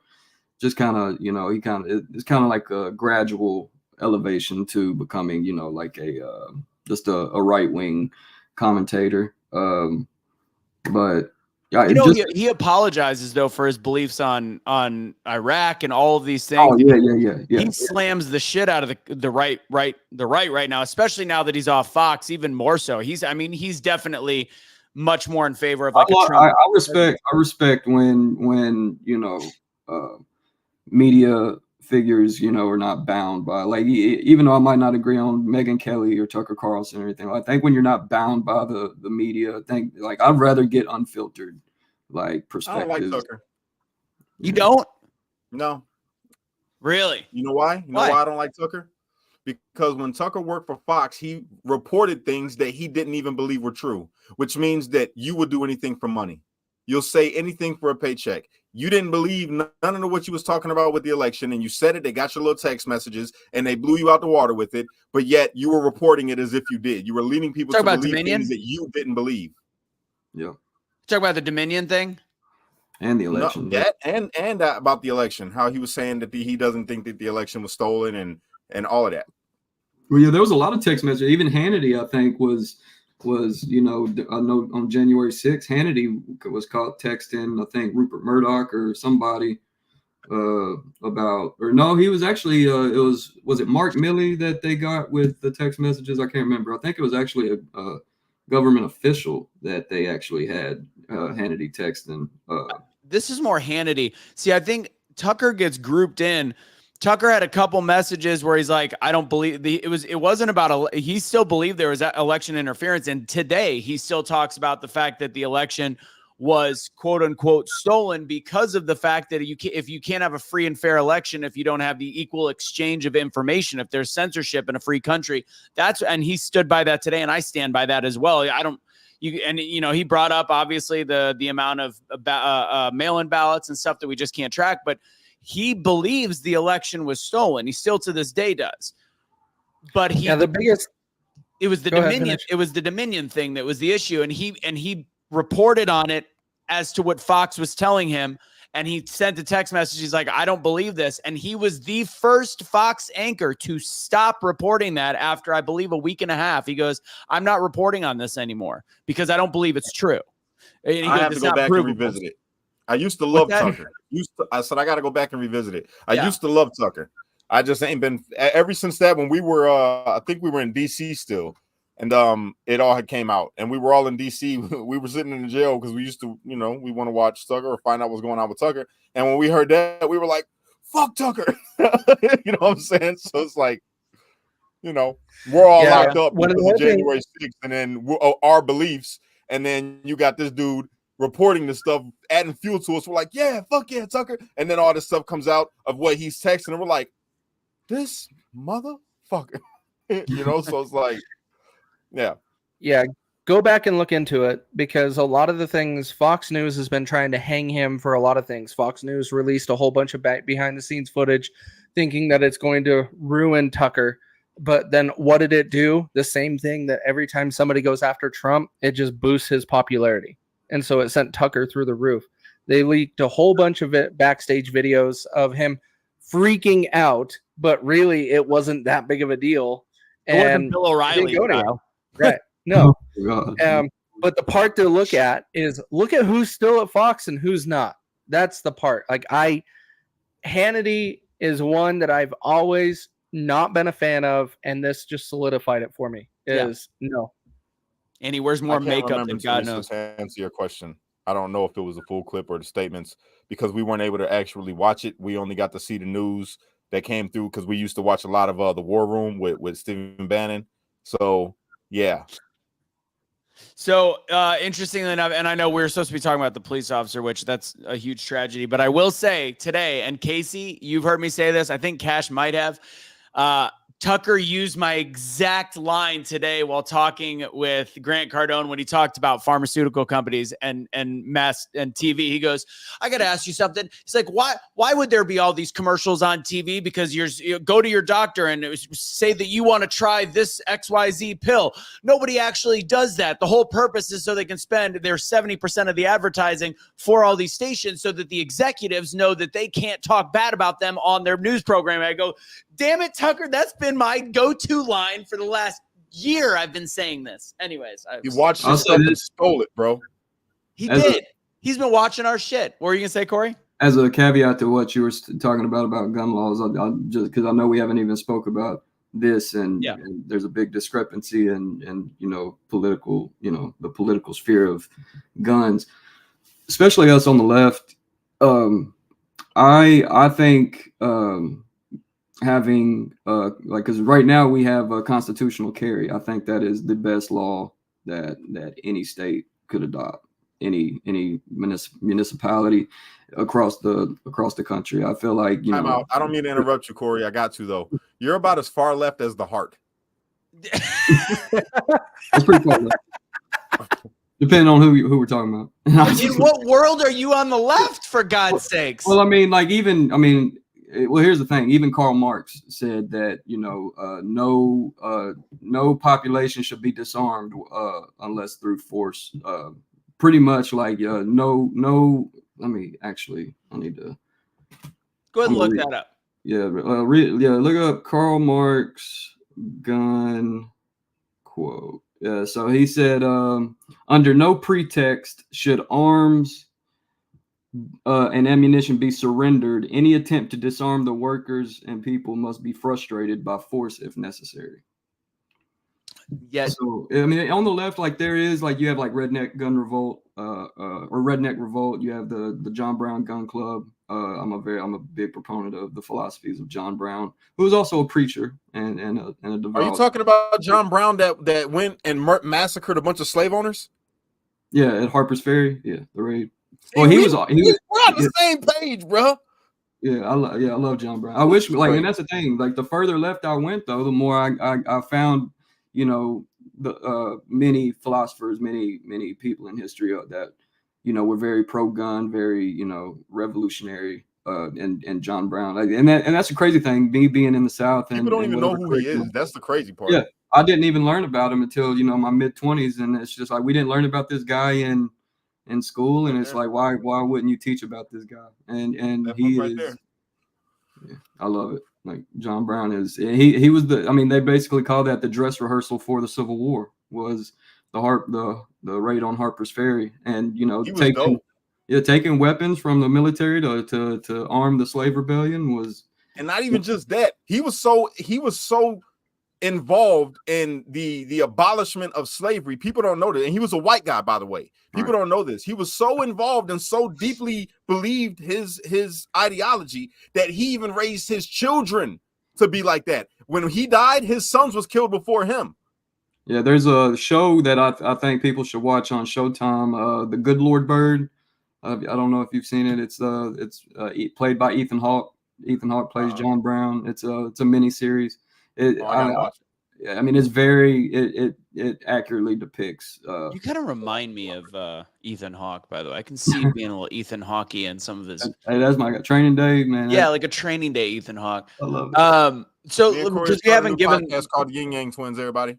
[SPEAKER 4] Just kind of, it's kind of like a gradual elevation to becoming, like just a right wing commentator. But yeah,
[SPEAKER 1] he apologizes though for his beliefs on Iraq and all of these things.
[SPEAKER 4] Oh yeah.
[SPEAKER 1] He slams the shit out of the right right now, especially now that he's off Fox. Even more so, he's definitely much more in favor of like a Trump.
[SPEAKER 4] I respect when media figures are not bound by like even though I might not agree on Megyn Kelly or Tucker Carlson or anything. I think when you're not bound by the media, I think like I'd rather get unfiltered like perspectives.
[SPEAKER 3] I don't like Tucker.
[SPEAKER 1] You don't?
[SPEAKER 3] No.
[SPEAKER 1] Really?
[SPEAKER 3] You know why? Why I don't like Tucker? Because when Tucker worked for Fox, he reported things that he didn't even believe were true, which means that you would do anything for money. you'll say anything for a paycheck. You didn't believe none of what you was talking about with the election, and you said it. They got your little text messages, and they blew you out the water with it. But yet you were reporting it as if you did. You were leading people to believe things that you didn't believe.
[SPEAKER 4] Yeah.
[SPEAKER 1] Talk about the Dominion thing
[SPEAKER 4] and the election.
[SPEAKER 3] No, that and about the election. How he was saying that he doesn't think that the election was stolen and all of that.
[SPEAKER 4] Well, yeah, there was a lot of text messages. Even Hannity, I think, was I know on January 6th, Hannity was caught texting, I think, Rupert Murdoch or somebody about, or no, he was actually was it Mark Milley that they got with the text messages? I can't remember. I think it was actually a government official that they actually had Hannity texting.
[SPEAKER 1] This is more Hannity. See, I think Tucker gets grouped in. Tucker had a couple messages where he's like, I don't believe it wasn't about he still believed there was election interference. And today he still talks about the fact that the election was quote unquote stolen because of the fact that if you can't have a free and fair election, if you don't have the equal exchange of information, if there's censorship in a free country, and he stood by that today. And I stand by that as well. He brought up obviously the amount of mail-in ballots and stuff that we just can't track, but he believes the election was stolen. He still to this day does. But it was the Dominion. It was the Dominion thing that was the issue. And he reported on it as to what Fox was telling him. And he sent a text message. He's like, I don't believe this. And he was the first Fox anchor to stop reporting that after, I believe, a week and a half. He goes, I'm not reporting on this anymore because I don't believe it's true. And he goes,
[SPEAKER 3] I have to go back and revisit it. I used to love Tucker. I said I got to go back and revisit it. I used to love Tucker. I just ain't been ever since that when we were I think we were in DC still, and it all had came out, and we were all in DC. We were sitting in the jail because we used to, we want to watch Tucker or find out what's going on with Tucker. And when we heard that, we were like, "Fuck Tucker," you know what I'm saying? So it's like, we're all locked up because of January 6th, and then our beliefs, and then you got this dude reporting this stuff, adding fuel to us. We're like, yeah, fuck yeah, Tucker. And then all this stuff comes out of what he's texting, and we're like, this motherfucker. So it's like, yeah.
[SPEAKER 2] Go back and look into it, because a lot of the things Fox News has been trying to hang him for a lot of things. Fox News released a whole bunch of behind the scenes footage thinking that it's going to ruin Tucker. But then what did it do? The same thing that every time somebody goes after Trump, it just boosts his popularity. And so it sent Tucker through the roof. They leaked a whole bunch of backstage videos of him freaking out, but really it wasn't that big of a deal.
[SPEAKER 1] It wasn't Bill O'Reilly.
[SPEAKER 2] Right. No. But the part to look at is look at who's still at Fox and who's not. That's the part. Like Hannity is one that I've always not been a fan of, and this just solidified it for me. No.
[SPEAKER 1] And he wears more makeup than God knows.
[SPEAKER 3] To answer your question, I don't know if it was a full clip or the statements, because we weren't able to actually watch it. We only got to see the news that came through because we used to watch a lot of the War Room with Stephen Bannon. So yeah.
[SPEAKER 1] So interestingly enough, and I know we're supposed to be talking about the police officer, which that's a huge tragedy, but I will say today, and Casey, you've heard me say this, I think Cash might have, Tucker used my exact line today while talking with Grant Cardone when he talked about pharmaceutical companies and mass and TV. He goes, I got to ask you something. He's like, why would there be all these commercials on TV? Because you go to your doctor and say that you want to try this XYZ pill. Nobody actually does that. The whole purpose is so they can spend their 70% of the advertising for all these stations so that the executives know that they can't talk bad about them on their news program. I go, damn it, Tucker, that's been my go-to line for the last year. I've been saying this. Anyways.
[SPEAKER 3] You watched this stuff and stole it, bro.
[SPEAKER 1] He did. He's been watching our shit. What were you going to say, Corey?
[SPEAKER 4] As a caveat to what you were talking about gun laws, I'll just because I know we haven't even spoke about this, and there's a big discrepancy in political, the political sphere of guns, especially us on the left. I think having because right now we have a constitutional carry. I think that is the best law that any state could adopt, any municipality across the country. I feel like
[SPEAKER 3] I don't mean to interrupt you, Corey. I got to though. You're about as far left as the heart.
[SPEAKER 4] That's pretty far left. Depending on who we're talking about.
[SPEAKER 1] In what world are you on the left, for God's sakes?
[SPEAKER 4] Well, I mean, here's the thing. Even Karl Marx said that, no population should be disarmed unless through force. Pretty much like no. I need to
[SPEAKER 1] go ahead and look that up.
[SPEAKER 4] Yeah, look up Karl Marx gun quote. Yeah, so he said, under no pretext should arms and ammunition be surrendered. Any attempt to disarm the workers and people must be frustrated by force if necessary.
[SPEAKER 1] Yes.
[SPEAKER 4] So I mean, on the left, like there is like you have like Redneck Gun Revolt, or Redneck Revolt. You have the John Brown Gun Club. I'm a big proponent of the philosophies of John Brown, who was also a preacher and a devout.
[SPEAKER 3] Are you talking about John Brown that went and massacred a bunch of slave owners?
[SPEAKER 4] Yeah, at Harper's Ferry. Yeah, the raid.
[SPEAKER 3] Well, we're on the same page, bro.
[SPEAKER 4] Yeah, I love John Brown. I wish and that's the thing. Like the further left I went, though, the more I found, the many philosophers, many people in history that, were very pro-gun, very, revolutionary, and John Brown. And that's a crazy thing, me being in the South.
[SPEAKER 3] People don't even know who he is. That's the crazy part.
[SPEAKER 4] Yeah, I didn't even learn about him until, my mid-20s. And it's just like, we didn't learn about this guy in school. And it's like, why wouldn't you teach about this guy? And he is, yeah, I love it. Like John Brown is, he was they basically call that the dress rehearsal for the Civil War, was the raid on Harper's Ferry, and taking weapons from the military to arm the slave rebellion was,
[SPEAKER 3] and not even just that. He was so involved in the abolishment of slavery. People don't know that, and he was a white guy, by the way. People don't know this. He was so involved and so deeply believed his ideology that he even raised his children to be like that. When he died, his sons was killed before him.
[SPEAKER 4] Yeah, there's a show that I think people should watch on Showtime, The Good Lord Bird. I don't know if you've seen it. It's played by Ethan Hawke. Ethan Hawke plays John Brown. It's a mini series. It's very it accurately depicts.
[SPEAKER 1] You kind of remind me of Ethan Hawke, by the way. I can see being a little Ethan Hawke in some of his.
[SPEAKER 4] Hey, that's my Training Day, man.
[SPEAKER 1] Yeah, like a Training Day Ethan Hawke.
[SPEAKER 4] I love it.
[SPEAKER 1] So because we haven't given
[SPEAKER 3] podcast called Yin Yang Twins, everybody.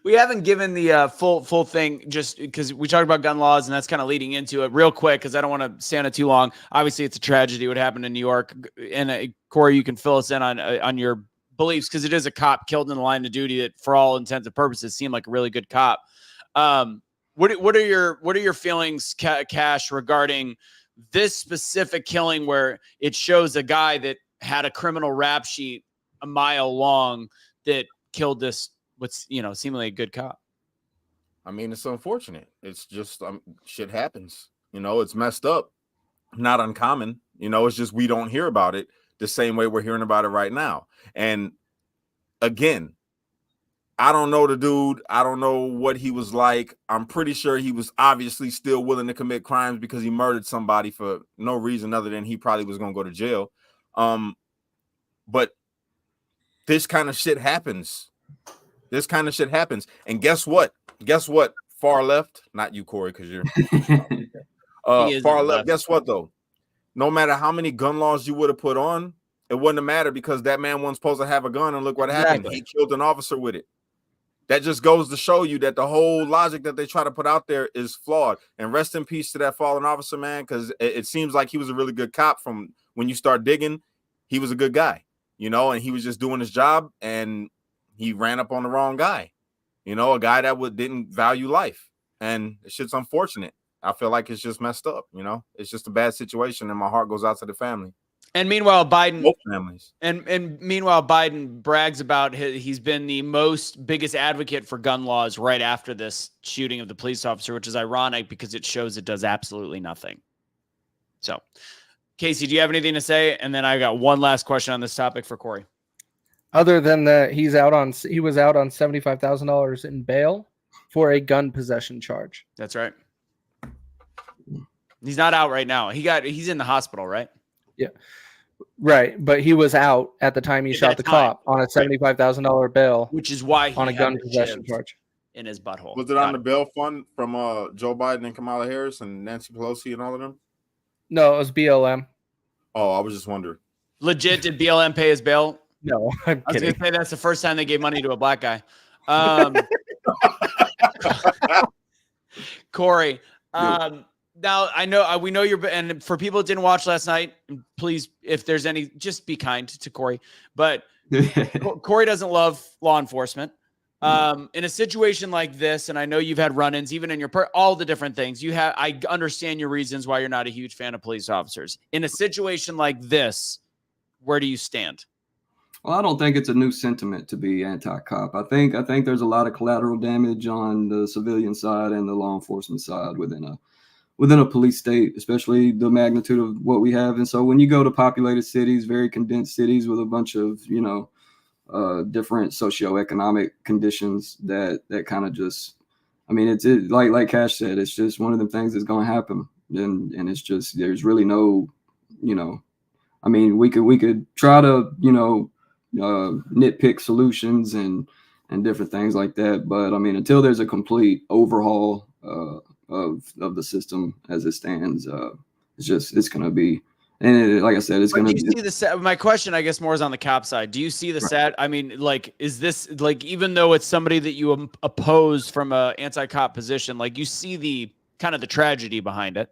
[SPEAKER 1] We haven't given the full thing, just because we talked about gun laws, and that's kind of leading into it real quick, because I don't want to stay on it too long. Obviously, it's a tragedy what happened in New York, and Corey, you can fill us in on your beliefs, because it is a cop killed in the line of duty that, for all intents and purposes, seemed like a really good cop. What are your feelings, Cash, regarding this specific killing, where it shows a guy that had a criminal rap sheet a mile long that killed this what's seemingly a good cop?
[SPEAKER 3] I mean, it's unfortunate. It's just shit happens. It's messed up, not uncommon. It's just we don't hear about it the same way we're hearing about it right now. And again, I don't know the dude. I don't know what he was like. I'm pretty sure he was obviously still willing to commit crimes, because he murdered somebody for no reason other than he probably was going to go to jail. But this kind of shit happens. And guess what? Far left, not you, Corey, because you're far left. Guess what, though? No matter how many gun laws you would have put on, it wouldn't have mattered, because that man wasn't supposed to have a gun, and look what happened. He killed an officer with it. That just goes to show you that the whole logic that they try to put out there is flawed. And rest in peace to that fallen officer, man, because it seems like he was a really good cop. From when you start digging, he was a good guy, and he was just doing his job, and he ran up on the wrong guy, a guy that didn't value life. And it's just unfortunate. I feel like it's just messed up. It's just a bad situation, and my heart goes out to the family.
[SPEAKER 1] And meanwhile, Biden,
[SPEAKER 3] both families.
[SPEAKER 1] And meanwhile, Biden brags about he's been the biggest advocate for gun laws right after this shooting of the police officer, which is ironic because it shows it does absolutely nothing. So, Casey, do you have anything to say? And then I got one last question on this topic for Corey.
[SPEAKER 2] Other than that, he was out on $75,000 in bail for a gun possession charge.
[SPEAKER 1] That's right. He's not out right now. He's in the hospital, right?
[SPEAKER 2] Yeah. Right, but he was out at the time he shot the cop on a $75,000 bail,
[SPEAKER 1] which is why he
[SPEAKER 2] on a gun possession charge.
[SPEAKER 1] in his butthole.
[SPEAKER 3] Was it on the bail fund from Joe Biden and Kamala Harris and Nancy Pelosi and all of them?
[SPEAKER 2] No, it was BLM.
[SPEAKER 3] Oh, I was just wondering.
[SPEAKER 1] Legit, did BLM pay his bail?
[SPEAKER 2] No, I'm kidding.
[SPEAKER 1] I was gonna say that's the first time they gave money to a black guy. Corey, now I know we know you're, and for people that didn't watch last night, please, if there's any, just be kind to Corey. But Corey doesn't love law enforcement. In a situation like this, and I know you've had run-ins, even in your all the different things you have. I understand your reasons why you're not a huge fan of police officers. In a situation like this, where do you stand?
[SPEAKER 4] Well, I don't think it's a new sentiment to be anti-cop. I think there's a lot of collateral damage on the civilian side and the law enforcement side within a police state, especially the magnitude of what we have. And so when you go to populated cities, very condensed cities with a bunch of, different socioeconomic conditions that kind of just, I mean, it's like Cash said, it's just one of the things that's going to happen. And it's just, there's really no, I mean, we could try to, nitpick solutions and different things like that. But I mean, until there's a complete overhaul of the system as it stands, it's going to be, and like I said, it's going to be.
[SPEAKER 1] My question, I guess, more is on the cop side. Do you see the sad? I mean, like, is this like, even though it's somebody that you oppose from a anti-cop position, like you see the kind of the tragedy behind it?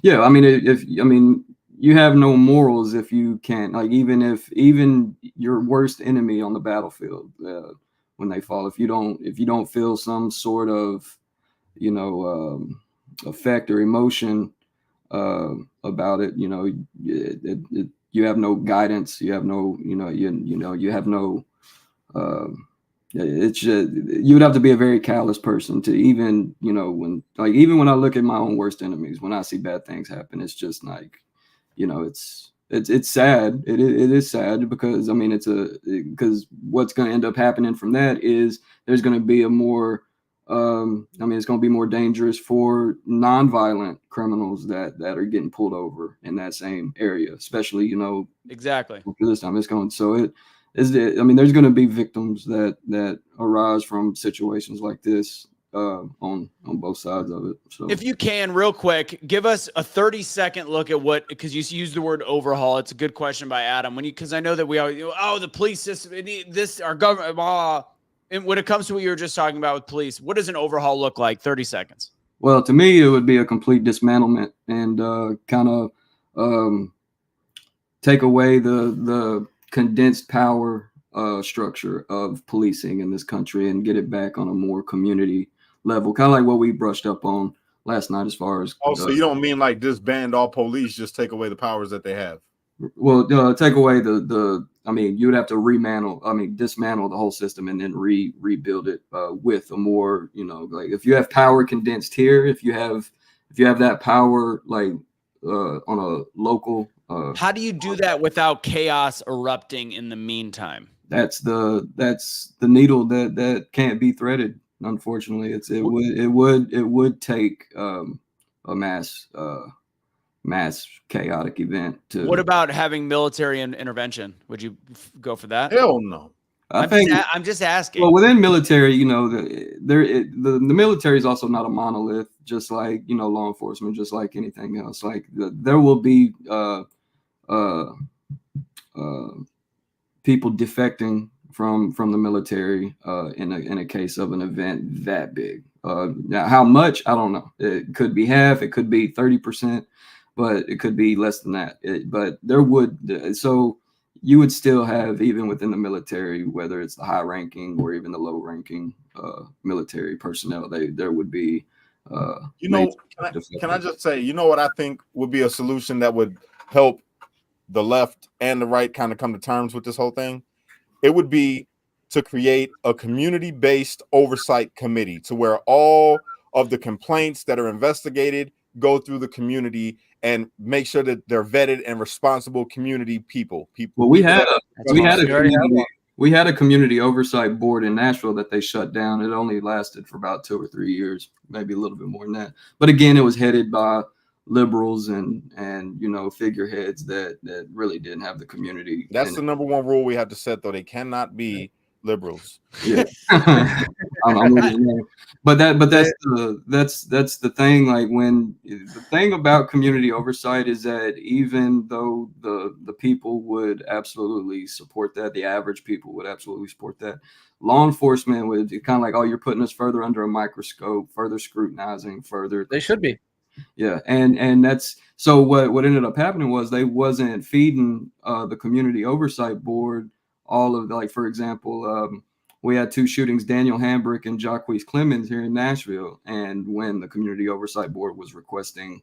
[SPEAKER 4] Yeah. I mean, you have no morals if you can't, like, even your worst enemy on the battlefield, when they fall, if you don't feel some sort of, effect or emotion about it, you have no guidance, you have no, you have no, it's just, you would have to be a very callous person to even, when I look at my own worst enemies, when I see bad things happen, it's just like, it's sad. It is sad because, I mean, because what's going to end up happening from that is there's going to be a more, it's going to be more dangerous for nonviolent criminals that are getting pulled over in that same area, especially,
[SPEAKER 1] exactly.
[SPEAKER 4] For this time it's going, so there's going to be victims that arise from situations like this, on both sides of it. So
[SPEAKER 1] if you can, real quick, give us a 30-second look at what, because you used the word overhaul. It's a good question by Adam. Because I know that we always, the police system, our government, blah. And when it comes to what you were just talking about with police, what does an overhaul look like? 30 seconds.
[SPEAKER 4] Well, to me, it would be a complete dismantlement and kind of take away the condensed power structure of policing in this country and get it back on a more community level, kind of like what we brushed up on last night as far as.
[SPEAKER 3] Oh, so you don't mean like disband all police, just take away the powers that they have?
[SPEAKER 4] Well, take away you would have to dismantle the whole system and then rebuild it with a more, like if you have power condensed here, if you have that power like on a local.
[SPEAKER 1] How do you do that without chaos erupting in the meantime?
[SPEAKER 4] That's the needle that can't be threaded. Unfortunately, it would take a mass chaotic event to.
[SPEAKER 1] What about having military intervention? Would you go for that?
[SPEAKER 3] Hell no.
[SPEAKER 1] I'm just asking.
[SPEAKER 4] Well, within military, the military is also not a monolith, just like law enforcement, just like anything else. Like there will be people defecting from the military in a case of an event that big. Now, how much, I don't know. It could be half, it could be 30%, but it could be less than that. But there would, so you would still have, even within the military, whether it's the high ranking or even the low ranking military personnel, there would be.
[SPEAKER 3] Can I just say, what I think would be a solution that would help the left and the right kind of come to terms with this whole thing? It would be to create a community-based oversight committee to where all of the complaints that are investigated go through the community and make sure that they're vetted and responsible community people. Well,
[SPEAKER 4] we had a community oversight board in Nashville that they shut down. It only lasted for about 2 or 3 years, maybe a little bit more than that. But again, it was headed by liberals and figureheads that really didn't have the community.
[SPEAKER 3] That's the number one rule we have to set, though. They cannot be liberals.
[SPEAKER 4] Yeah. I'm with you. But that's the thing. Like when the thing about community oversight is that even though the people would absolutely support that, the average people would absolutely support that, law enforcement would kind of like, oh, you're putting us further under a microscope, further scrutinizing, further.
[SPEAKER 2] They should be.
[SPEAKER 4] Yeah, and that's so what ended up happening was they wasn't feeding the community oversight board all of the, like, for example, we had 2 shootings, Daniel Hambrick and Jacquees Clemens here in Nashville, and when the community oversight board was requesting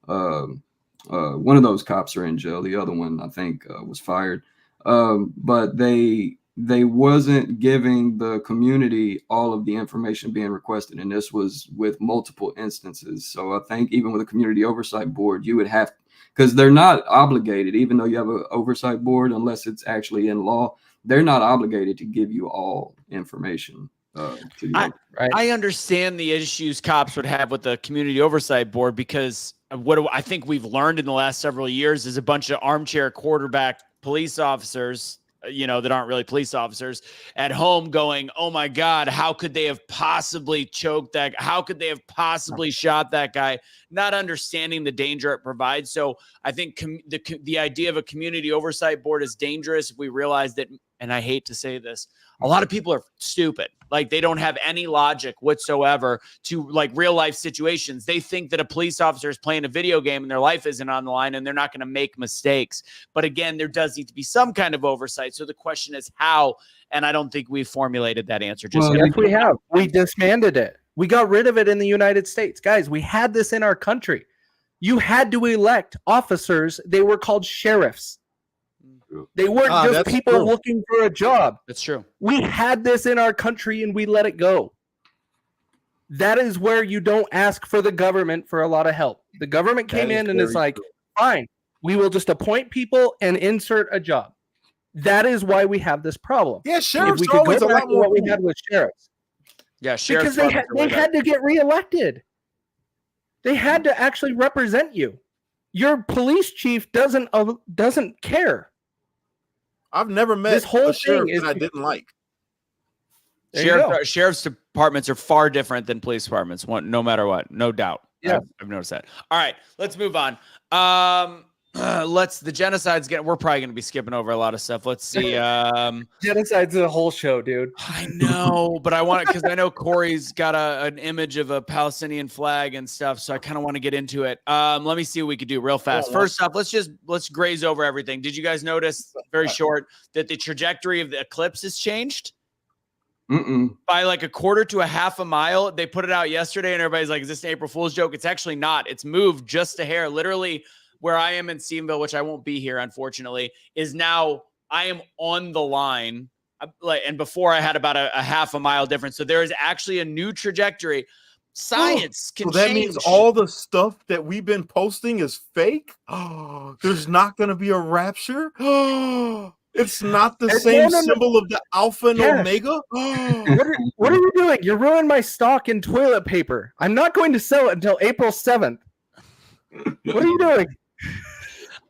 [SPEAKER 4] one of those cops are in jail, the other one I think was fired, but they wasn't giving the community all of the information being requested. And this was with multiple instances. So I think even with a community oversight board, you would have, because they're not obligated, even though you have an oversight board, unless it's actually in law, they're not obligated to give you all information.
[SPEAKER 1] I understand the issues cops would have with the community oversight board, because what I think we've learned in the last several years is a bunch of armchair quarterback police officers, that aren't really police officers, at home going, oh my God, how could they have possibly choked that? How could they have possibly shot that guy? Not understanding the danger it provides. So I think the idea of a community oversight board is dangerous if we realize that, and I hate to say this, a lot of people are stupid. Like, they don't have any logic whatsoever to like real life situations. They think that a police officer is playing a video game and their life isn't on the line and they're not going to make mistakes. But again, there does need to be some kind of oversight. So the question is how, and I don't think we've formulated that answer just yet.
[SPEAKER 2] Yes, we have. We disbanded it. We got rid of it in the United States. Guys, we had this in our country. You had to elect officers. They were called sheriffs. They weren't just people looking for a job.
[SPEAKER 1] That's true.
[SPEAKER 2] We had this in our country and we let it go. That is where you don't ask for the government for a lot of help. The government came in and it's like, fine, we will just appoint people and insert a job. That is why we have this problem.
[SPEAKER 3] Yeah, sheriffs
[SPEAKER 2] we
[SPEAKER 3] are always a lot more.
[SPEAKER 2] What we had with sheriffs.
[SPEAKER 1] Yeah, sheriffs.
[SPEAKER 2] Because they had to get reelected. They had to actually represent you. Your police chief doesn't care.
[SPEAKER 3] I've never met
[SPEAKER 2] this whole
[SPEAKER 3] a sheriff
[SPEAKER 2] thing
[SPEAKER 3] that I didn't like.
[SPEAKER 1] Sheriff's departments are far different than police departments, no matter what, no doubt.
[SPEAKER 2] Yeah,
[SPEAKER 1] I've noticed that. All right, let's move on. The genocide's we're probably going to be skipping over a lot of stuff. Let's see.
[SPEAKER 2] Genocide's a whole show, dude.
[SPEAKER 1] I know, but I want it because I know Corey's got an image of a Palestinian flag and stuff, so I kind of want to get into it. Let me see what we could do real fast. First off, let's graze over everything. Did you guys notice, very short, that the trajectory of the eclipse has changed? By like a quarter to a half a mile? They put it out yesterday, and everybody's like, "Is this an April Fool's joke?" It's actually not. It's moved just a hair. Literally, where I am in Stephenville, which I won't be here, unfortunately, is now I am on the line. And before I had about a half a mile difference. So there is actually a new trajectory. Science can
[SPEAKER 3] so that
[SPEAKER 1] change.
[SPEAKER 3] means all the stuff that we've been posting is fake? Oh, there's not going to be a rapture? Oh, it's not the same symbol of the Alpha and Omega?
[SPEAKER 2] What are you doing? You're ruining my stock in toilet paper. I'm not going to sell it until April 7th. What are you doing?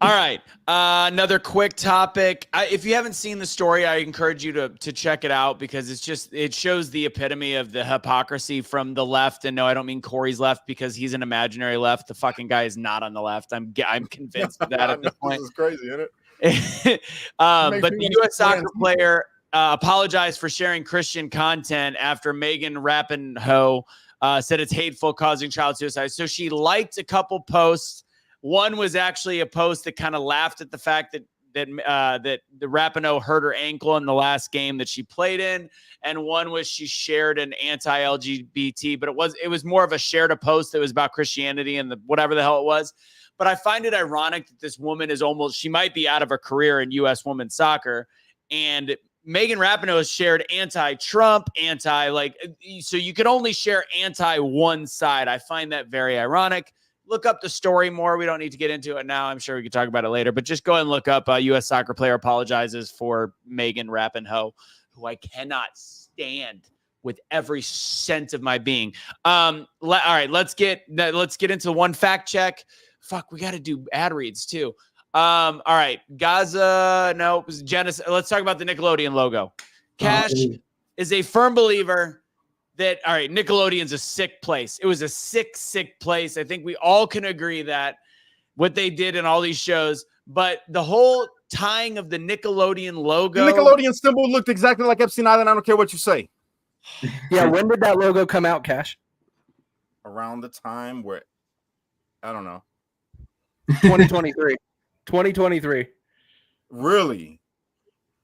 [SPEAKER 1] All right. Another quick topic. If you haven't seen the story, I encourage you to check it out, because it shows the epitome of the hypocrisy from the left. And no, I don't mean Corey's left, because he's an imaginary left. The fucking guy is not on the left. I'm convinced of that at this point.
[SPEAKER 3] This is crazy, isn't it?
[SPEAKER 1] But the U.S. soccer player apologized for sharing Christian content after Megan Rapinoe said it's hateful, causing child suicide. So she liked a couple posts. One was actually a post that kind of laughed at the fact that the Rapinoe hurt her ankle in the last game that she played in, and one was she shared an anti-LGBT, but it was more of a shared a post that was about Christianity and whatever the hell it was. But I find it ironic that this woman is she might be out of her career in U.S. women's soccer, and Megan Rapinoe has shared anti-Trump, so you can only share anti one side. I find that very ironic. Look up the story more. We don't need to get into it now. I'm sure we can talk about it later, but just go and look up U.S. soccer player apologizes for Megan Rapinoe, who I cannot stand with every sense of my being. All right, let's get into one fact check. Fuck, we got to do ad reads too. All right, Gaza. No, genocide. Let's talk about the Nickelodeon logo. Cash is a firm believer that, all right, Nickelodeon's a sick place. It was a sick place. I think we all can agree that what they did in all these shows, but the whole tying of the Nickelodeon logo.
[SPEAKER 3] The Nickelodeon symbol looked exactly like Epstein Island. I don't care what you say.
[SPEAKER 2] Yeah, when did that logo come out, Cash?
[SPEAKER 3] Around the time where, I don't know.
[SPEAKER 2] 2023. 2023.
[SPEAKER 3] Really?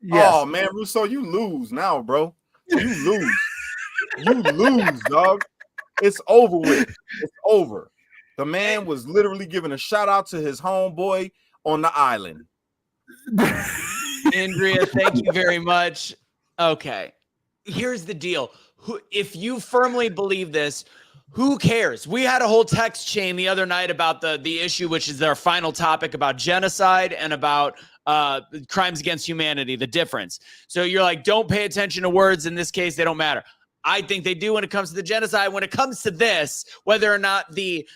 [SPEAKER 2] Yes.
[SPEAKER 3] Oh, man, Russo, you lose now, bro. You lose. You lose, dog. It's over with. It's over. The man was literally giving a shout out to his homeboy on the island.
[SPEAKER 1] Andrea, thank you very much. Okay. Here's the deal. If you firmly believe this, who cares? We had a whole text chain the other night about the issue, which is our final topic about genocide and about crimes against humanity, the difference. So you're like, don't pay attention to words. In this case, they don't matter. I think they do when it comes to the genocide. When it comes to this, whether or not the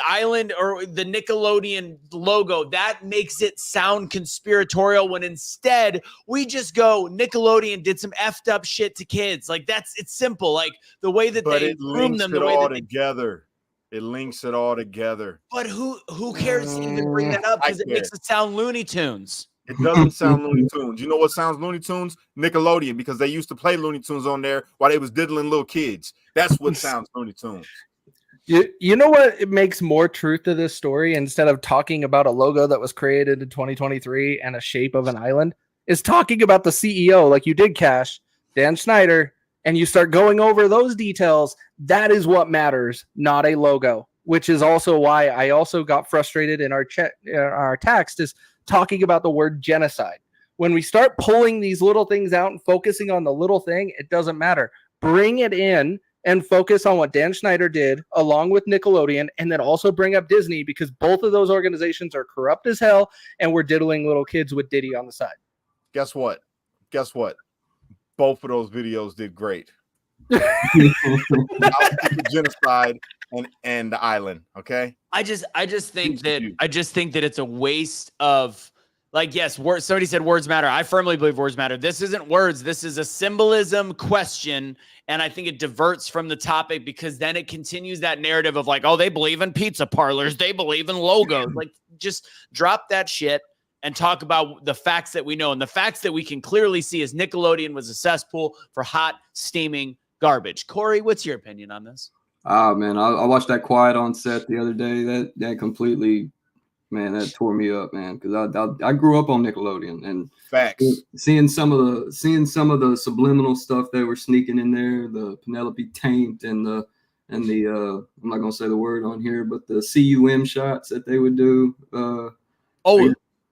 [SPEAKER 1] island or the Nickelodeon logo, that makes it sound conspiratorial when instead we just go, Nickelodeon did some effed up shit to kids. Like it's simple. Like the way that they groom them, the way that
[SPEAKER 3] together. It links it all together.
[SPEAKER 1] But who cares to even bring that up because it makes it sound Looney Tunes.
[SPEAKER 3] It doesn't sound Looney Tunes. You know what sounds Looney Tunes? Nickelodeon, because they used to play Looney Tunes on there while they was diddling little kids. That's what sounds Looney Tunes.
[SPEAKER 2] You know what? It makes more truth to this story instead of talking about a logo that was created in 2023 and a shape of an island is talking about the CEO, like you did, Cash, Dan Schneider, and you start going over those details. That is what matters, not a logo, which is also why I also got frustrated in our text is talking about the word genocide. When we start pulling these little things out and focusing on the little thing, it doesn't matter. Bring it in and focus on what Dan Schneider did along with Nickelodeon, and then also bring up Disney because both of those organizations are corrupt as hell and we're diddling little kids with Diddy on the side.
[SPEAKER 3] Guess what? Both of those videos did great. Genocide and the island. Okay.
[SPEAKER 1] I just think that it's a waste of, like, yes, words. Somebody said words matter. I firmly believe words matter. This isn't words. This is a symbolism question. And I think it diverts from the topic because then it continues that narrative of like, oh, they believe in pizza parlors. They believe in logos. Like, just drop that shit and talk about the facts that we know. And the facts that we can clearly see is Nickelodeon was a cesspool for hot, steaming garbage. Corey, what's your opinion on this?
[SPEAKER 4] Man, I watched that Quiet on Set the other day. That completely, man, that tore me up, man. Because I grew up on Nickelodeon and
[SPEAKER 3] facts.
[SPEAKER 4] Seeing some of the subliminal stuff that were sneaking in there, the Penelope taint and the I'm not gonna say the word on here, but the cum shots that they would do.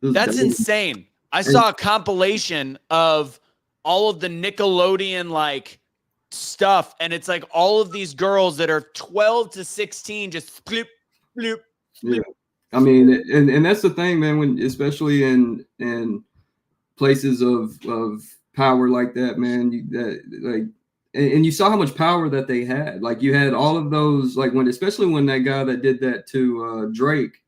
[SPEAKER 1] That's insane. I saw a compilation of all of the Nickelodeon like stuff, and it's like all of these girls that are 12 to 16 just bloop, bloop, bloop.
[SPEAKER 4] Yeah. I mean, and that's the thing, man, when especially in places of power like that, man, and you saw how much power that they had. Like you had all of those, like especially when that guy that did that to Drake,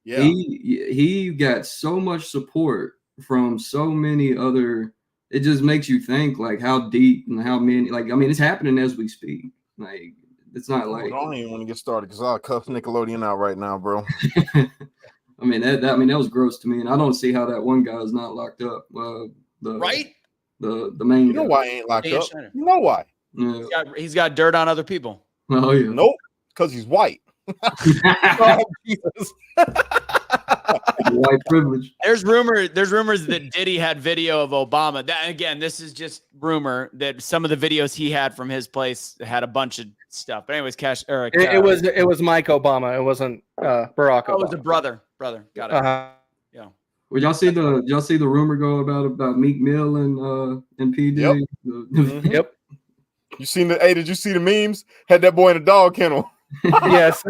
[SPEAKER 4] he got so much support from so many other. It just makes you think like how deep and how many. Like I mean, it's happening as we speak. Like it's not like I
[SPEAKER 3] don't even want to get started because I'll cuff Nickelodeon out right now, bro.
[SPEAKER 4] I mean that was gross to me, and I don't see how that one guy is not locked up. The main.
[SPEAKER 3] You know why he ain't locked up? You know why?
[SPEAKER 4] Yeah.
[SPEAKER 1] He's got dirt on other people.
[SPEAKER 4] Oh yeah.
[SPEAKER 3] Nope, because he's white.
[SPEAKER 2] Oh, Jesus.
[SPEAKER 4] White privilege.
[SPEAKER 1] There's rumors that Diddy had video of Obama. That again, this is just rumor that some of the videos he had from his place had a bunch of stuff. But anyways,
[SPEAKER 2] it was Mike Obama. It wasn't Barack Obama.
[SPEAKER 1] Oh, it was a brother. Got it. Yeah.
[SPEAKER 4] Well, y'all see the rumor go about Meek Mill and P. Diddy?
[SPEAKER 3] Yep.
[SPEAKER 2] Yep.
[SPEAKER 3] Did you see the memes? Had that boy in a dog kennel.
[SPEAKER 2] Yes.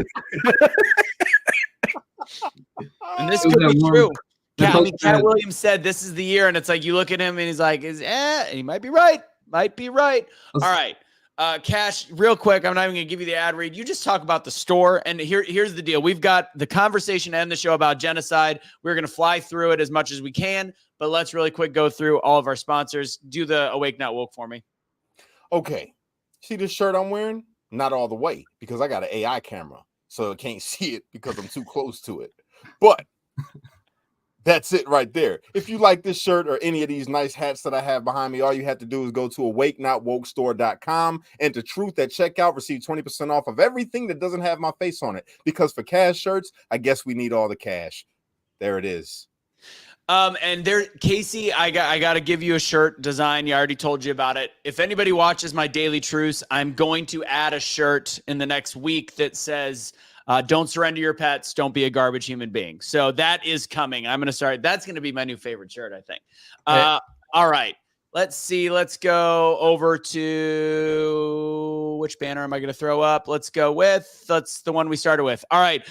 [SPEAKER 1] And this could be true. Cat Williams said this is the year, and it's like you look at him and he's like, and he might be right. All right. Cash, real quick, I'm not even gonna give you the ad read. You just talk about the store, and here's the deal. We've got the conversation and the show about genocide. We're gonna fly through it as much as we can, but let's really quick go through all of our sponsors. Do the Awake Not Woke for me.
[SPEAKER 3] Okay. See this shirt I'm wearing? Not all the way because I got an AI camera, so it can't see it because I'm too close to it. But that's it right there. If you like this shirt or any of these nice hats that I have behind me, all you have to do is go to awakenotwokestore.com, enter truth at checkout, receive 20% off of everything that doesn't have my face on it. Because for cash shirts, I guess we need all the cash. There it is.
[SPEAKER 1] And there, Casey, I got to give you a shirt design. You already told you about it. If anybody watches my Daily Truths, I'm going to add a shirt in the next week that says, don't surrender your pets. Don't be a garbage human being. So that is coming. I'm going to start. That's going to be my new favorite shirt, I think. All right. Let's see. Let's go over to which banner am I going to throw up? Let's go with that's the one we started with. All right.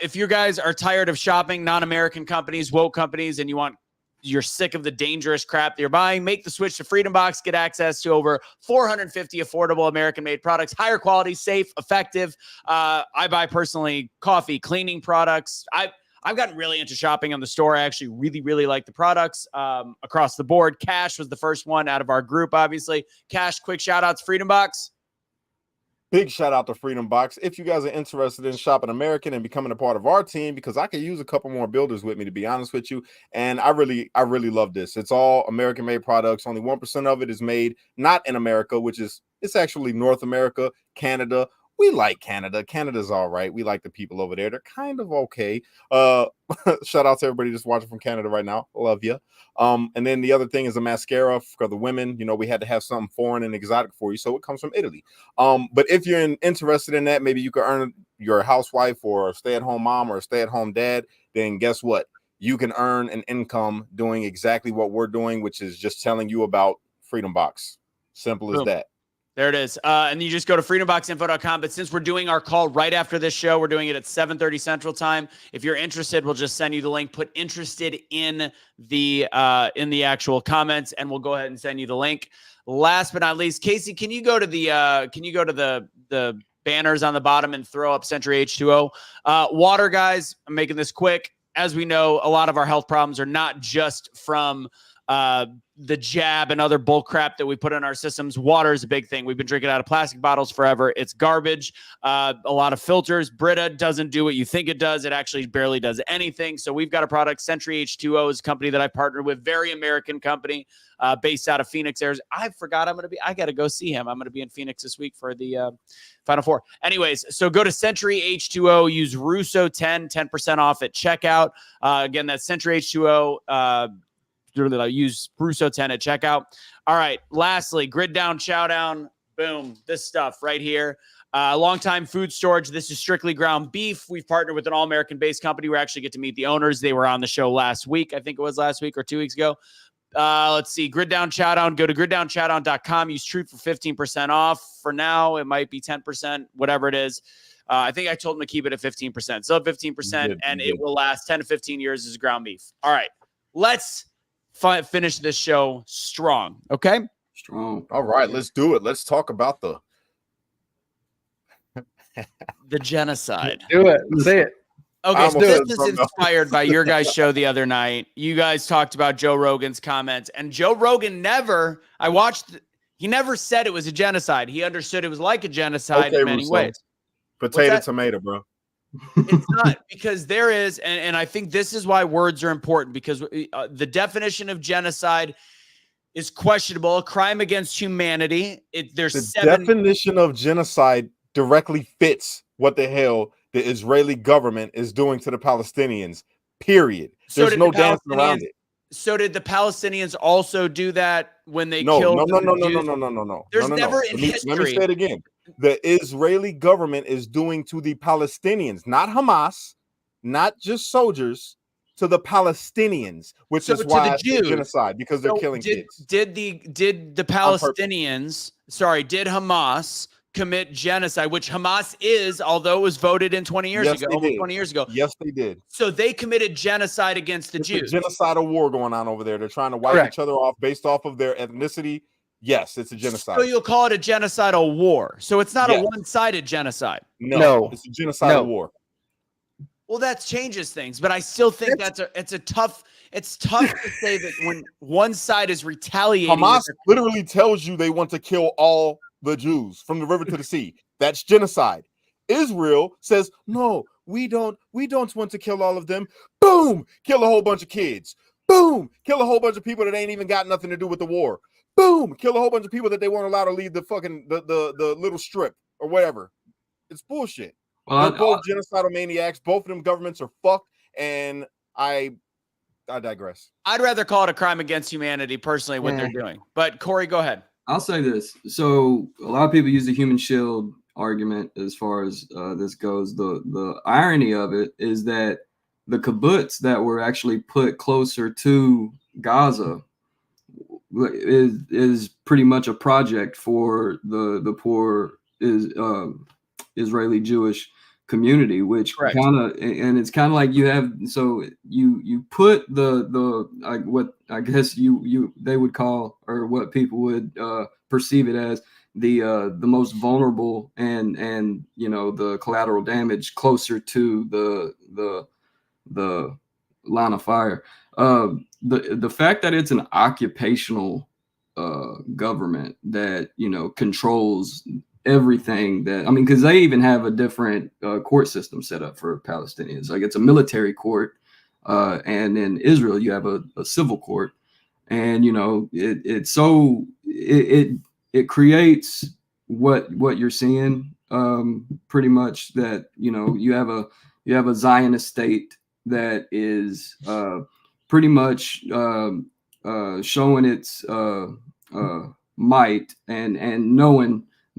[SPEAKER 1] If you guys are tired of shopping non-American companies, woke companies, and you're sick of the dangerous crap that you're buying, make the switch to Freedom Box. Get access to over 450 affordable American-made products, higher quality, safe, effective. I buy personally coffee, cleaning products. I've gotten really into shopping on the store. I actually really, really like the products across the board. Cash was the first one out of our group, obviously. Cash, quick shout-outs, Freedom Box.
[SPEAKER 3] Big shout out to Freedom Box. If you guys are interested in shopping American and becoming a part of our team, because I could use a couple more builders with me, to be honest with you. And I really love this. It's all American made products. Only 1% of it is made not in America, it's actually North America, Canada. We like Canada. Canada's all right. We like the people over there. They're kind of okay. Shout out to everybody just watching from Canada right now. Love you. And then the other thing is a mascara for the women. You know, we had to have something foreign and exotic for you, so it comes from Italy. But if you're interested in that, maybe you could earn your housewife or a stay-at-home mom or a stay-at-home dad, then guess what? You can earn an income doing exactly what we're doing, which is just telling you about Freedom Box. Simple as that.
[SPEAKER 1] There it is. And you just go to freedomboxinfo.com. But since we're doing our call right after this show, we're doing it at 7:30 Central Time. If you're interested, we'll just send you the link. Put interested in the actual comments, and we'll go ahead and send you the link. Last but not least, Casey, can you go to the banners on the bottom and throw up Century H2O? Water, guys, I'm making this quick. As we know, a lot of our health problems are not just from the jab and other bull crap that we put in our systems. Water is a big thing. We've been drinking out of plastic bottles forever. It's garbage. A lot of filters. Brita doesn't do what you think it does. It actually barely does anything. So we've got a product. Century H2O is a company that I partnered with. Very American company based out of Phoenix, Arizona. I forgot I got to go see him. I'm going to be in Phoenix this week for the Final Four. Anyways, so go to Century H2O. Use Russo10, 10% off at checkout. Again, that's Century H2O. Use Russo10 at checkout. All right. Lastly, Grid Down, Chow Down. Boom. This stuff right here. Longtime food storage. This is strictly ground beef. We've partnered with an all-American based company. We actually get to meet the owners. They were on the show last week. I think it was last week or 2 weeks ago. Let's see. Grid Down, Chow Down. Go to griddownchowdown.com. Use Truth for 15% off. For now, it might be 10%, whatever it is. I think I told them to keep it at 15%. So 15%, and it will last 10 to 15 years as ground beef. All right. Let's finish this show strong. Okay.
[SPEAKER 4] Strong.
[SPEAKER 3] All right, let's do it. Let's talk about the
[SPEAKER 1] genocide.
[SPEAKER 2] Do it. Say it.
[SPEAKER 1] Okay, so this is inspired by your guys' show the other night. You guys talked about Joe Rogan's comments, and Joe Rogan he never said it was a genocide. He understood it was like a genocide in many ways.
[SPEAKER 3] Potato, tomato, bro.
[SPEAKER 1] It's not, because there is, and I think this is why words are important, because the definition of genocide is questionable. A crime against humanity.
[SPEAKER 3] Definition of genocide directly fits what the hell the Israeli government is doing to the Palestinians. Period. There's no dancing around it.
[SPEAKER 1] So did the Palestinians also do that when they
[SPEAKER 3] killed?
[SPEAKER 1] No. There's never in history.
[SPEAKER 3] Let me say it again. The Israeli government is doing to the Palestinians, not Hamas, not just soldiers, to the Palestinians, which is why it's genocide, because they're killing kids.
[SPEAKER 1] Did the Palestinians, did Hamas commit genocide, which Hamas is, although it was voted in 20 years ago, almost 20 years ago.
[SPEAKER 3] Yes, they did.
[SPEAKER 1] So they committed genocide against the Jews.
[SPEAKER 3] A genocidal war going on over there. They're trying to wipe each other off based off of their ethnicity. Yes, it's a genocide.
[SPEAKER 1] So you'll call it a genocidal war. So it's not a one-sided genocide.
[SPEAKER 3] No, it's a genocidal war.
[SPEAKER 1] Well, that changes things, but I still think it's tough to say that when one side is retaliating.
[SPEAKER 3] Hamas literally tells you they want to kill all the Jews from the river to the sea. That's genocide. Israel says, no, we don't want to kill all of them. Boom, kill a whole bunch of kids. Boom, kill a whole bunch of people that ain't even got nothing to do with the war. Boom, kill a whole bunch of people that they weren't allowed to leave the fucking the little strip or whatever. It's bullshit. They're both genocidal maniacs. Both of them governments are fucked, and I digress.
[SPEAKER 1] I'd rather call it a crime against humanity, personally, what they're doing. But Corey, go ahead.
[SPEAKER 4] I'll say this. So a lot of people use the human shield argument as far as this goes. The irony of it is that the kibbutz that were actually put closer to Gaza is pretty much a project for the poor Israeli Jewish community, which kind of, and it's kind of like you have, so you put the like what I guess they would call, or what people would perceive it as, the most vulnerable and the collateral damage closer to the line of fire. The fact that it's an occupational government that controls everything, that because they even have a different court system set up for Palestinians. Like, it's a military court, and in Israel you have a civil court, and it creates what you're seeing, pretty much, that you have a Zionist state that is pretty much showing its might, and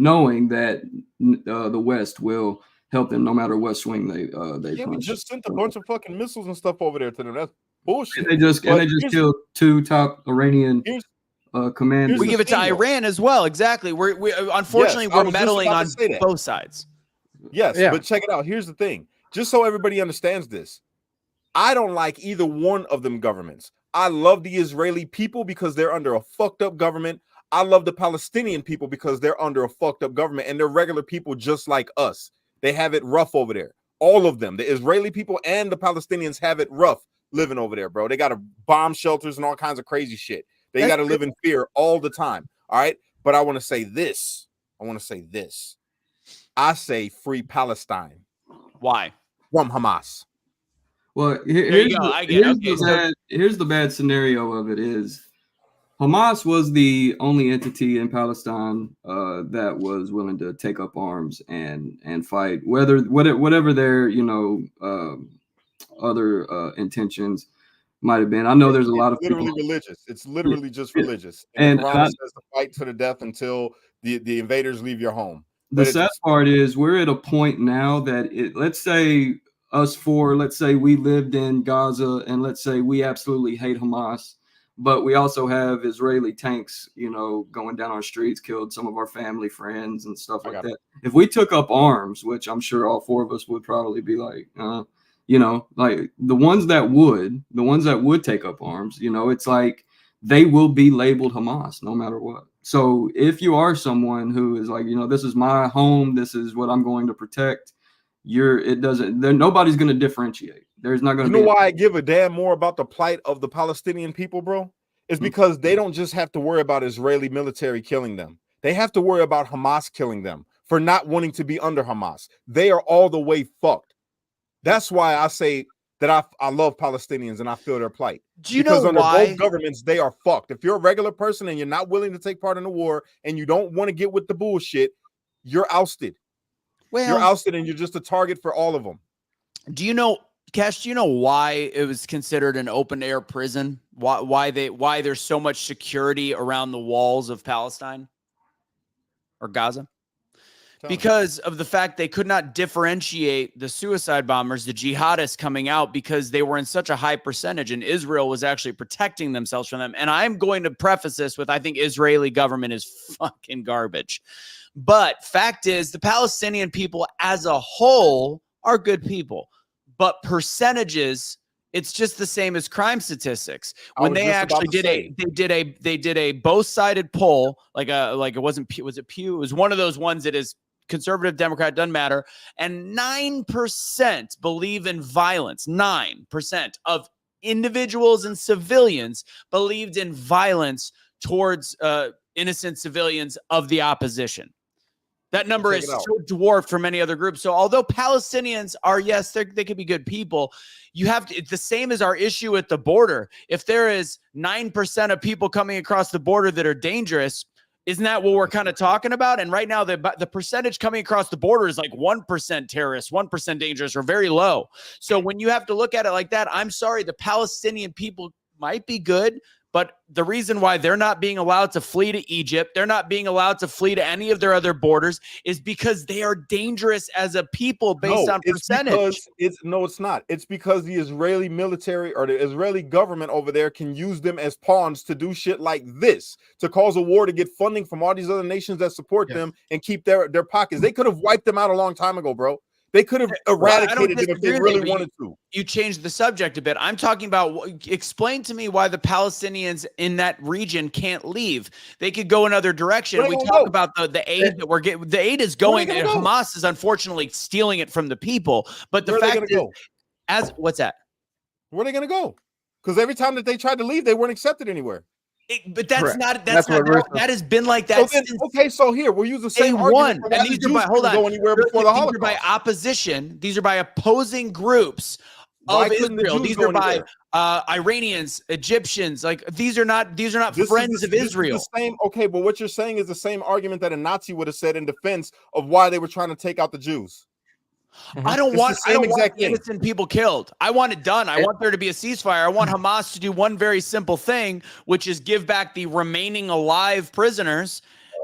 [SPEAKER 4] knowing that the West will help them no matter what swing they punch.
[SPEAKER 3] We just sent a bunch of fucking missiles and stuff over there to them. That's bullshit.
[SPEAKER 4] And they just killed 2 top Iranian commanders.
[SPEAKER 1] We give it to Iran as well. Exactly. We unfortunately, we're meddling on both sides.
[SPEAKER 3] Yes, but check it out. Here's the thing. Just so everybody understands this, I don't like either one of them governments. I love the Israeli people because they're under a fucked up government. I love the Palestinian people because they're under a fucked up government, and they're regular people just like us. They have it rough over there. All of them, the Israeli people and the Palestinians, have it rough living over there, bro. They got bomb shelters and all kinds of crazy shit. They got to live in fear all the time. All right. But I want to say this. I say free Palestine.
[SPEAKER 1] Why?
[SPEAKER 3] From Hamas.
[SPEAKER 4] Well, here's the bad scenario of it is Hamas was the only entity in Palestine that was willing to take up arms and fight, whatever their other intentions might have been. I know there's a lot of
[SPEAKER 3] literally people. Religious. It's literally just religious. And the Quran says to fight to the death until the invaders leave your home.
[SPEAKER 4] The sad part is we're at a point now that let's say we lived in Gaza, and let's say we absolutely hate Hamas, but we also have Israeli tanks, going down our streets, killed some of our family, friends, and stuff like that. If we took up arms, which I'm sure all 4 of us would probably be like, like the ones that would take up arms, it's like they will be labeled Hamas no matter what. So if you are someone who is like, this is my home, this is what I'm going to protect, nobody's going to differentiate. There's not going to be.
[SPEAKER 3] Why I give a damn more about the plight of the Palestinian people, bro? It's because they don't just have to worry about Israeli military killing them. They have to worry about Hamas killing them for not wanting to be under Hamas. They are all the way fucked. That's why I say that I love Palestinians and I feel their plight.
[SPEAKER 1] Do you know
[SPEAKER 3] under
[SPEAKER 1] why?
[SPEAKER 3] Both governments, they are fucked. If you're a regular person and you're not willing to take part in the war and you don't want to get with the bullshit, you're ousted. Well, you're ousted, and you're just a target for all of them.
[SPEAKER 1] Do you know, Cash? Do you know why it was considered an open air prison? Why there's so much security around the walls of Palestine or Gaza? Because of the fact they could not differentiate the suicide bombers, the jihadists coming out, because they were in such a high percentage, and Israel was actually protecting themselves from them. And I'm going to preface this with, I think Israeli government is fucking garbage. But fact is, the Palestinian people as a whole are good people. But percentages, it's just the same as crime statistics. When they actually did a both-sided poll, was it Pew? It was one of those ones that is conservative, Democrat, doesn't matter. And 9% believe in violence. 9% of individuals and civilians believed in violence towards innocent civilians of the opposition. That number is
[SPEAKER 3] Check it
[SPEAKER 1] so dwarfed from many other groups. So although Palestinians are, yes, they could be good people, you have to, it's the same as our issue at the border. If there is 9% of people coming across the border that are dangerous, isn't that what we're kind of talking about? And right now, the percentage coming across the border is like 1% terrorists, 1% dangerous, or very low. So when you have to look at it like that, I'm sorry, the Palestinian people might be good, but the reason why they're not being allowed to flee to Egypt, they're not being allowed to flee to any of their other borders, is because they are dangerous as a people based on percentage.
[SPEAKER 3] It's not. It's because the Israeli military or the Israeli government over there can use them as pawns to do shit like this, to cause a war, to get funding from all these other nations that support them and keep their pockets. They could have wiped them out a long time ago, bro. They could have eradicated them if they really wanted to.
[SPEAKER 1] You changed the subject a bit. I'm talking about, explain to me why the Palestinians in that region can't leave. They could go another direction. We talk about the aid that we're getting. The aid is going, and Hamas is unfortunately stealing it from the people. But the fact is, what's that?
[SPEAKER 3] Where are they going to go? Because every time that they tried to leave, they weren't accepted anywhere.
[SPEAKER 1] But that's not that has been like that.
[SPEAKER 3] So here we'll use the same argument.
[SPEAKER 1] And these are by by opposition. These are by opposing groups of Israel. These are by Iranians, Egyptians. Like these are not friends of Israel.
[SPEAKER 3] The same. Okay, but what you're saying is the same argument that a Nazi would have said in defense of why they were trying to take out the Jews.
[SPEAKER 1] I don't want innocent people killed. I want it done. I want there to be a ceasefire. I want Hamas to do one very simple thing, which is give back the remaining alive prisoners,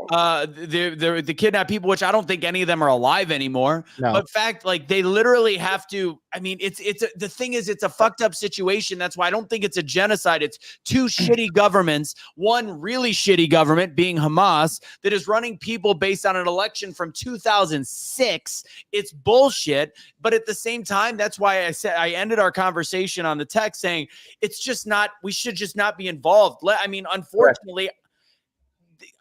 [SPEAKER 1] the kidnapped people, which I don't think any of them are alive anymore. No. But fact, like they literally have to. I mean, the thing is, it's a fucked up situation. That's why I don't think it's a genocide. It's two shitty governments. One really shitty government being Hamas that is running people based on an election from 2006. It's bullshit. But at the same time, that's why I said I ended our conversation on the text saying it's just not. We should just not be involved. I mean, unfortunately.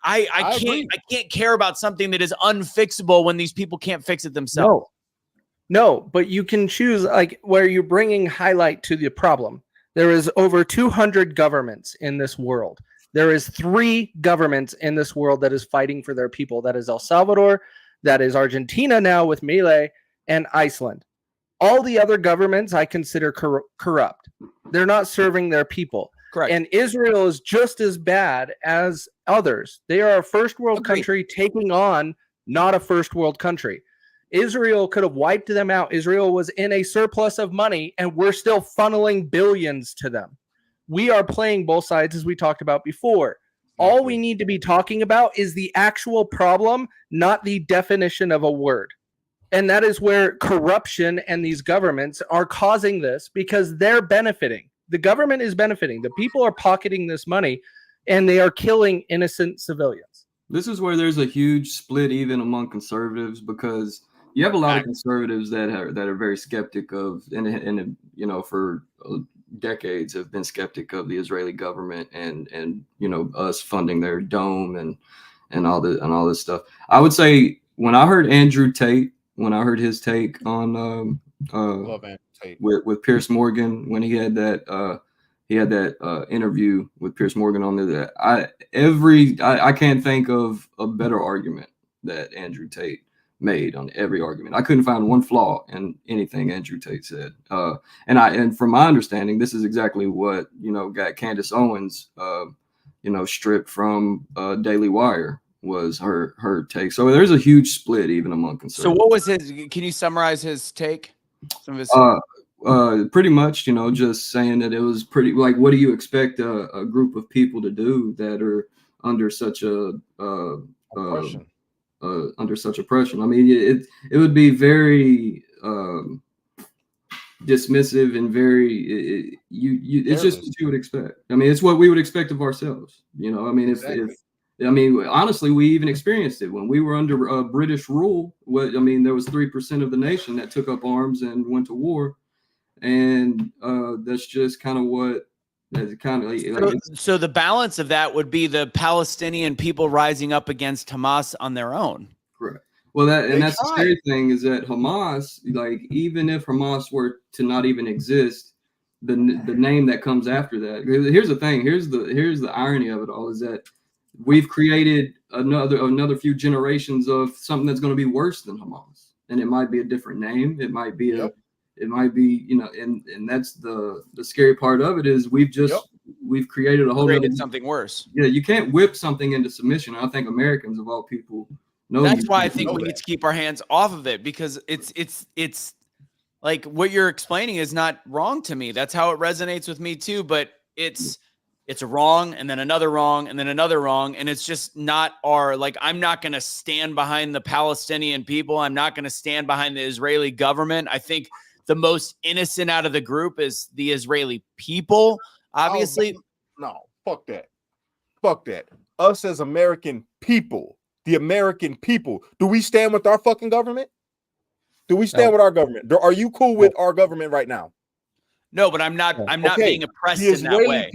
[SPEAKER 1] I can't care about something that is unfixable when these people can't fix it themselves.
[SPEAKER 2] No, but you can choose like where you're bringing highlight to the problem. There is over 200 governments in this world. There is 3 governments in this world that is fighting for their people. That is El Salvador, that is Argentina now with Milei, and Iceland. All the other governments I consider corrupt. They're not serving their people.
[SPEAKER 1] Correct.
[SPEAKER 2] And Israel is just as bad as others. They are a first world country taking on not a first world country. Israel could have wiped them out. Israel was in a surplus of money, and we're still funneling billions to them. We are playing both sides, as we talked about before. All we need to be talking about is the actual problem, not the definition of a word. And that is where corruption and these governments are causing this because they're benefiting. The government is benefiting. The people are pocketing this money, and they are killing innocent civilians.
[SPEAKER 4] This is where there's a huge split even among conservatives because you have a lot of conservatives that are very skeptic of, and you know, for decades have been skeptic of the Israeli government and you know us funding their dome and all this stuff. I would say when I heard Andrew Tate, when I heard his take on with Piers Morgan when he had that interview with Piers Morgan on there, I can't think of a better argument that Andrew Tate made on every argument. I couldn't find one flaw in anything Andrew Tate said. And from my understanding, this is exactly what, you know, got Candace Owens, you know, stripped from Daily Wire was her take. So there's a huge split even among conservatives.
[SPEAKER 1] So what was his, can you summarize his take? Some of his
[SPEAKER 4] pretty much, you know, just saying that it was pretty like, what do you expect a group of people to do that are under such oppression? Under such oppression. I mean, it would be very dismissive and very it's just what you would expect. I mean, it's what we would expect of ourselves. You know, I mean, if honestly, we even experienced it when we were under British rule. I mean, there was 3% of the nation that took up arms and went to war, and that's just kind of what.
[SPEAKER 1] So the balance of that would be the Palestinian people rising up against Hamas on their own.
[SPEAKER 4] Correct. Well, that's the scary thing is that Hamas, like, even if Hamas were to not even exist, the name that comes after that. Here's the thing. Here's the irony of it all is that we've created another few generations of something that's going to be worse than Hamas, and it might be a different name. It might be and that's the scary part of it is we've created a whole
[SPEAKER 1] something worse.
[SPEAKER 4] Yeah, you can't whip something into submission. I think Americans of all people know.
[SPEAKER 1] That's why I think we need to keep our hands off of it, because it's like what you're explaining is not wrong to me. That's how it resonates with me too. But it's a wrong, and then another wrong, and then another wrong, and it's just not I'm not going to stand behind the Palestinian people. I'm not going to stand behind the Israeli government. I think the most innocent out of the group is the Israeli people. Obviously,
[SPEAKER 3] no, fuck that. Us as American people, the American people, do we stand with our fucking government? Do we stand with our government? Are you cool with our government right now?
[SPEAKER 1] No, but I'm not being oppressed in that way.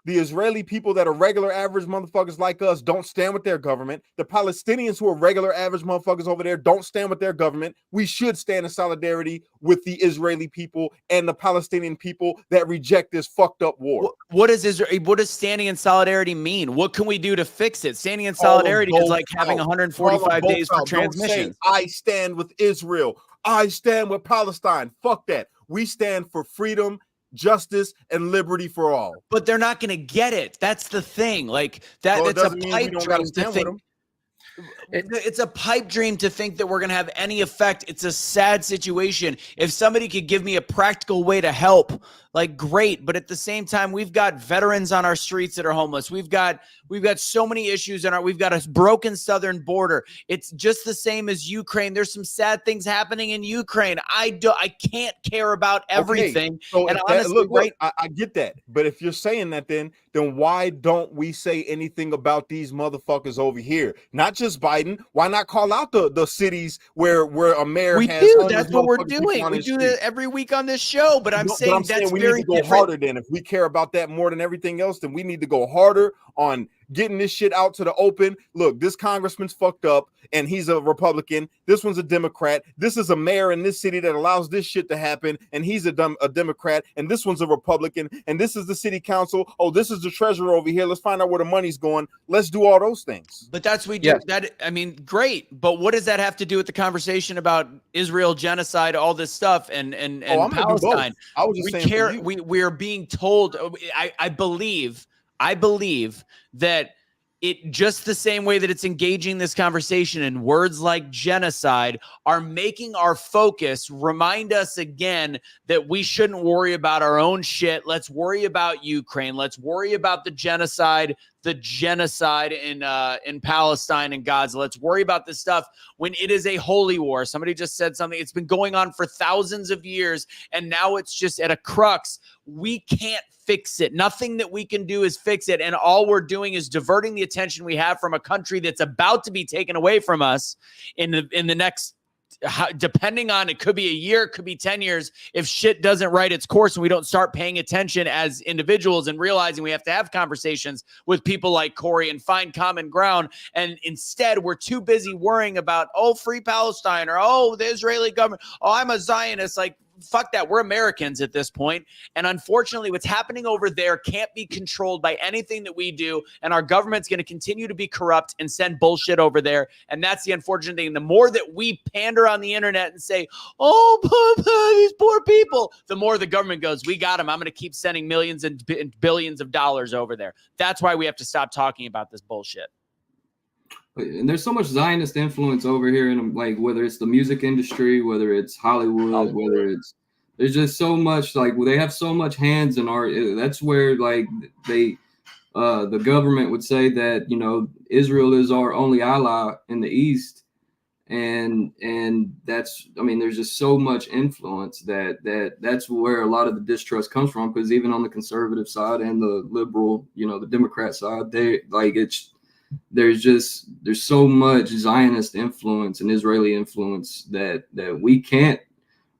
[SPEAKER 3] The Israeli people that are regular average motherfuckers like us don't stand with their government. The Palestinians who are regular average motherfuckers over there don't stand with their government. We should stand in solidarity with the Israeli people and the Palestinian people that reject this fucked up war.
[SPEAKER 1] What does standing in solidarity mean? What can we do to fix it? Standing in solidarity is like having 145 days for transmissions.
[SPEAKER 3] I stand with Israel. I stand with Palestine. Fuck that. We stand for freedom, justice, and liberty for all.
[SPEAKER 1] But they're not going to get it. That's the thing. Like that's a pipe dream to think. It's a pipe dream to think that we're going to have any effect. It's a sad situation. If somebody could give me a practical way to help, like, great. But at the same time, we've got veterans on our streets that are homeless. We've got so many issues we've got a broken southern border. It's just the same as Ukraine. There's some sad things happening in Ukraine. I can't care about everything.
[SPEAKER 3] Okay. So and honestly, I get that. But if you're saying that, then why don't we say anything about these motherfuckers over here? Not just Biden. Why not call out the cities where a mayor has? We do.
[SPEAKER 1] That's what we're doing. We do that every week on this show. But I'm saying that's
[SPEAKER 3] we need to go harder. Then, if we care about that more than everything else, then we need to go harder on getting this shit out to the open. Look, this congressman's fucked up and he's a Republican. This one's a Democrat. This is a mayor in this city that allows this shit to happen, and he's a Democrat, and this one's a Republican, and this is the city council. Oh, this is the treasurer over here. Let's find out where the money's going. Let's do all those things.
[SPEAKER 1] But that's we do. Yeah. That, I mean, great. But what does that have to do with the conversation about Israel, genocide, all this stuff, and Palestine?
[SPEAKER 3] I was just saying
[SPEAKER 1] we are being told. I believe that it, just the same way that it's engaging this conversation, and words like genocide are making our focus remind us again that we shouldn't worry about our own shit. Let's worry about Ukraine. Let's worry about the genocide in Palestine and Gaza. Let's worry about this stuff when it is a holy war. Somebody just said something. It's been going on for thousands of years, and now it's just at a crux. We can't fix it. Nothing that we can do is fix it. And all we're doing is diverting the attention we have from a country that's about to be taken away from us in the next, depending on, it could be a year, it could be 10 years, if shit doesn't right its course and we don't start paying attention as individuals and realizing we have to have conversations with people like Corey and find common ground. And instead, we're too busy worrying about, free Palestine, or, the Israeli government. I'm a Zionist. Like, fuck that. We're Americans at this point. And unfortunately, what's happening over there can't be controlled by anything that we do. And our government's going to continue to be corrupt and send bullshit over there. And that's the unfortunate thing. And the more that we pander on the internet and say, these poor people, the more the government goes, we got them. I'm going to keep sending millions and billions of dollars over there. That's why we have to stop talking about this bullshit.
[SPEAKER 4] And there's so much Zionist influence over here, in like, whether it's the music industry, whether it's Hollywood, whether there's just so much, like, they have so much hands in art. That's where, like, the government would say that, Israel is our only ally in the East. And that's, there's just so much influence that's where a lot of the distrust comes from. Because even on the conservative side and the liberal, the Democrat side, there's so much Zionist influence and Israeli influence that we can't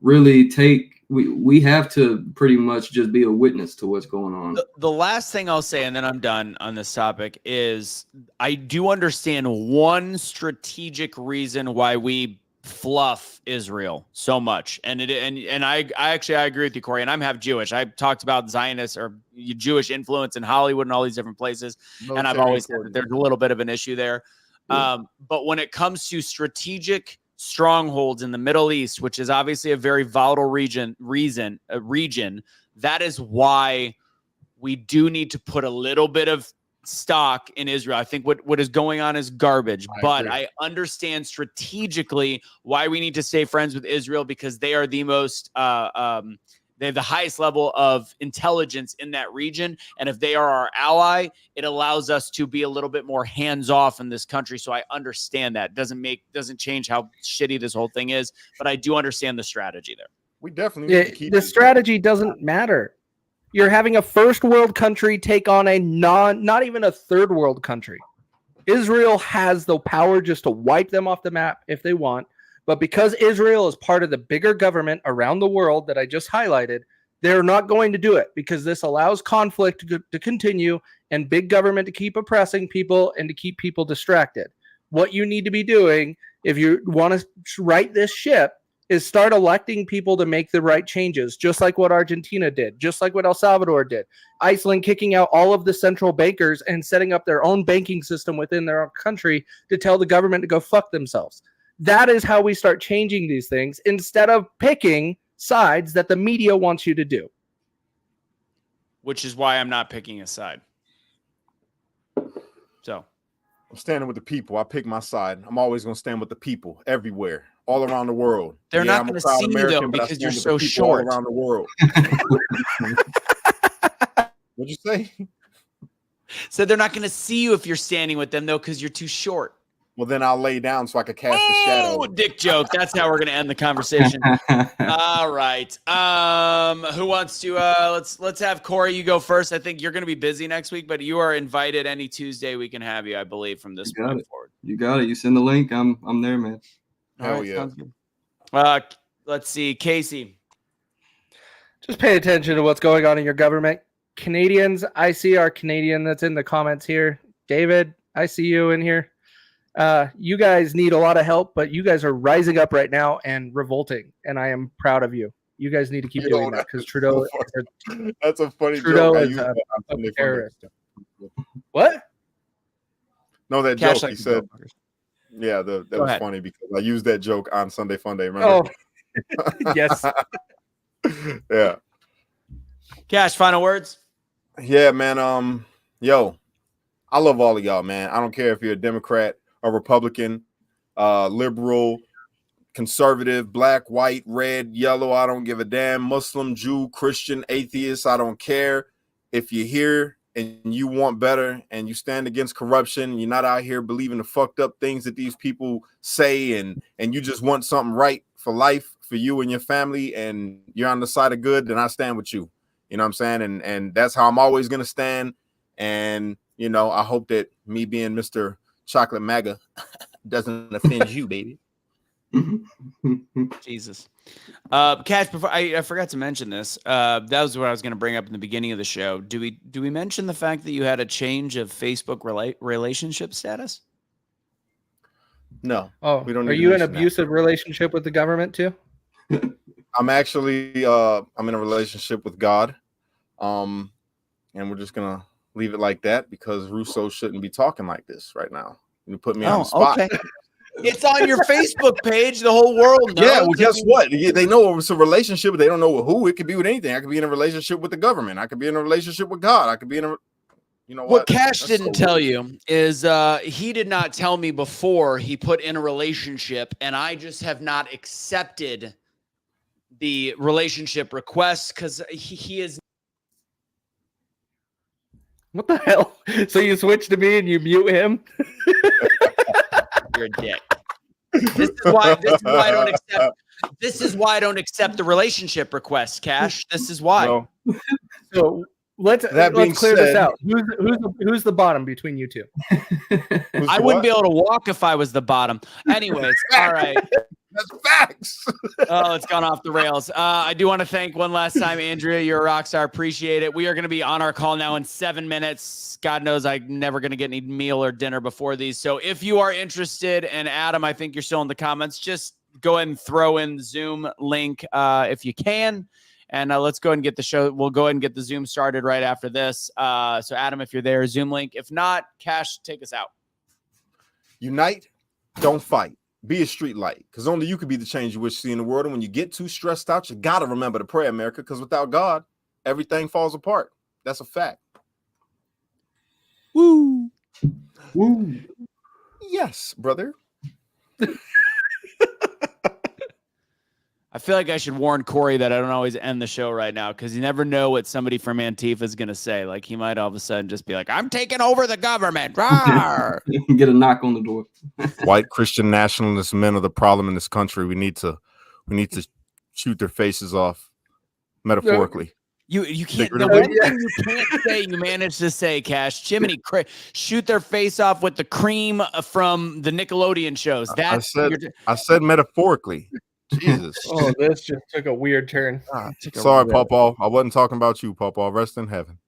[SPEAKER 4] really take. We have to pretty much just be a witness to what's going on.
[SPEAKER 1] The last thing I'll say, and then I'm done on this topic, is I do understand one strategic reason why we fluff Israel so much. And I actually agree with you, Corey, and I'm half Jewish. I've talked about Zionist or Jewish influence in Hollywood and all these different places. And I've always said that there's a little bit of an issue there. But when it comes to strategic strongholds in the Middle East, which is obviously a very volatile region, that is why we do need to put a little bit of stock in Israel. I think what is going on is garbage, but I understand strategically why we need to stay friends with Israel, because they are the most they have the highest level of intelligence in that region. And if they are our ally, it allows us to be a little bit more hands-off in this country. So I understand that. Doesn't change how shitty this whole thing is, but I do understand the strategy there.
[SPEAKER 3] We definitely need to keep
[SPEAKER 2] the strategy doesn't matter. You're having a first world country take on a not even a third world country. Israel has the power just to wipe them off the map if they want. But because Israel is part of the bigger government around the world that I just highlighted, they're not going to do it, because this allows conflict to continue and big government to keep oppressing people and to keep people distracted. What you need to be doing if you want to right this ship is start electing people to make the right changes, just like what Argentina did, just like what El Salvador did. Iceland kicking out all of the central bankers and setting up their own banking system within their own country to tell the government to go fuck themselves. That is how we start changing these things, instead of picking sides that the media wants you to do.
[SPEAKER 1] Which is why I'm not picking a side. So
[SPEAKER 3] I'm standing with the people. I pick my side. I'm always going to stand with the people everywhere, all around the world.
[SPEAKER 1] They're not going to see you, though, because you're so short.
[SPEAKER 3] All around the world. What'd you say?
[SPEAKER 1] So they're not going to see you if you're standing with them, though, because you're too short.
[SPEAKER 3] Well, then I'll lay down so I can cast the shadow.
[SPEAKER 1] Oh, dick joke. That's how we're going to end the conversation. All right. Who wants to let's have Corey, you go first. I think you're going to be busy next week, but you are invited any Tuesday we can have you, I believe, from this point forward.
[SPEAKER 4] You got it. You send the link. I'm there, man.
[SPEAKER 3] Hell yeah.
[SPEAKER 1] Sounds good. Let's see, Casey.
[SPEAKER 2] Just pay attention to what's going on in your government. Canadians, I see our Canadian that's in the comments here. David, I see you in here. You guys need a lot of help, but you guys are rising up right now and revolting, and I am proud of you. You guys need to keep doing that, because Trudeau.
[SPEAKER 3] That's a funny
[SPEAKER 2] Trudeau
[SPEAKER 3] joke.
[SPEAKER 2] is a terrorist. What?
[SPEAKER 3] No, that
[SPEAKER 1] Cash
[SPEAKER 3] joke
[SPEAKER 1] like
[SPEAKER 3] he said. Yeah, that was
[SPEAKER 1] ahead.
[SPEAKER 3] funny because I used that joke on Sunday Funday. Remember?
[SPEAKER 2] Oh, yes.
[SPEAKER 3] Yeah.
[SPEAKER 1] Cash, final words?
[SPEAKER 3] Yeah, man. Yo, I love all of y'all, man. I don't care if you're a Democrat, a Republican, liberal, conservative, black, white, red, yellow. I don't give a damn. Muslim, Jew, Christian, atheist. I don't care. If you're here and you want better and you stand against corruption, you're not out here believing the fucked up things that these people say, and you just want something right for life, for you and your family, and you're on the side of good, then I stand with you. You know what I'm saying? And that's how I'm always going to stand. And, you know, I hope that me being Mr. Chocolate MAGA doesn't offend you, baby.
[SPEAKER 1] Jesus. Cash, before I forgot to mention this. That was what I was going to bring up in the beginning of the show. Do we mention the fact that you had a change of Facebook relationship status?
[SPEAKER 3] No.
[SPEAKER 2] Oh,
[SPEAKER 3] we don't.
[SPEAKER 2] Are you in an abusive relationship with the government too?
[SPEAKER 3] I'm actually I'm in a relationship with God. And we're just gonna leave it like that, because Russo shouldn't be talking like this right now. You put me on the spot.
[SPEAKER 1] Okay. It's on your Facebook page. The whole world knows.
[SPEAKER 3] Yeah, well, guess what? They know it's a relationship, but they don't know with who. It could be with anything. I could be in a relationship with the government. I could be in a relationship with God. I could be in a, you know
[SPEAKER 1] what Cash didn't tell you is he did not tell me before he put in a relationship, and I just have not accepted the relationship request because he is.
[SPEAKER 2] What the hell? So you switch to me and you mute him?
[SPEAKER 1] You're a dick. This is why I don't accept. This is why I don't accept the relationship request, Cash. This is why.
[SPEAKER 3] No.
[SPEAKER 2] So let's clear this out. Who's the bottom between you two?
[SPEAKER 1] I wouldn't be able to walk if I was the bottom. Anyways, all right.
[SPEAKER 3] That's facts.
[SPEAKER 1] Oh, it's gone off the rails. I do want to thank one last time, Andrea. You're a rock star. Appreciate it. We are going to be on our call now in 7 minutes. God knows I'm never going to get any meal or dinner before these. So if you are interested, and Adam, I think you're still in the comments, just go ahead and throw in the Zoom link if you can. And let's go ahead and get the show. We'll go ahead and get the Zoom started right after this. So, Adam, if you're there, Zoom link. If not, Cash, take us out.
[SPEAKER 3] Unite, don't fight. Be a street light, because only you can be the change you wish to see in the world. And when you get too stressed out, you got to remember to pray, America, because without God, everything falls apart. That's a fact.
[SPEAKER 1] Woo.
[SPEAKER 4] Woo.
[SPEAKER 3] Yes, brother.
[SPEAKER 1] I feel like I should warn Corey that I don't always end the show right now, because you never know what somebody from Antifa is going to say. Like, he might all of a sudden just be like, I'm taking over the government.
[SPEAKER 4] Get a knock on the door.
[SPEAKER 3] White Christian nationalist men are the problem in this country. We need to shoot their faces off, metaphorically.
[SPEAKER 1] You can't. The one thing you can't say, you managed to say, Cash. Jiminy, shoot their face off with the cream from the Nickelodeon shows.
[SPEAKER 3] I said metaphorically. Jesus.
[SPEAKER 2] Oh, this just took a weird turn.
[SPEAKER 3] Sorry, Pawpaw. I wasn't talking about you, Pawpaw. Rest in heaven.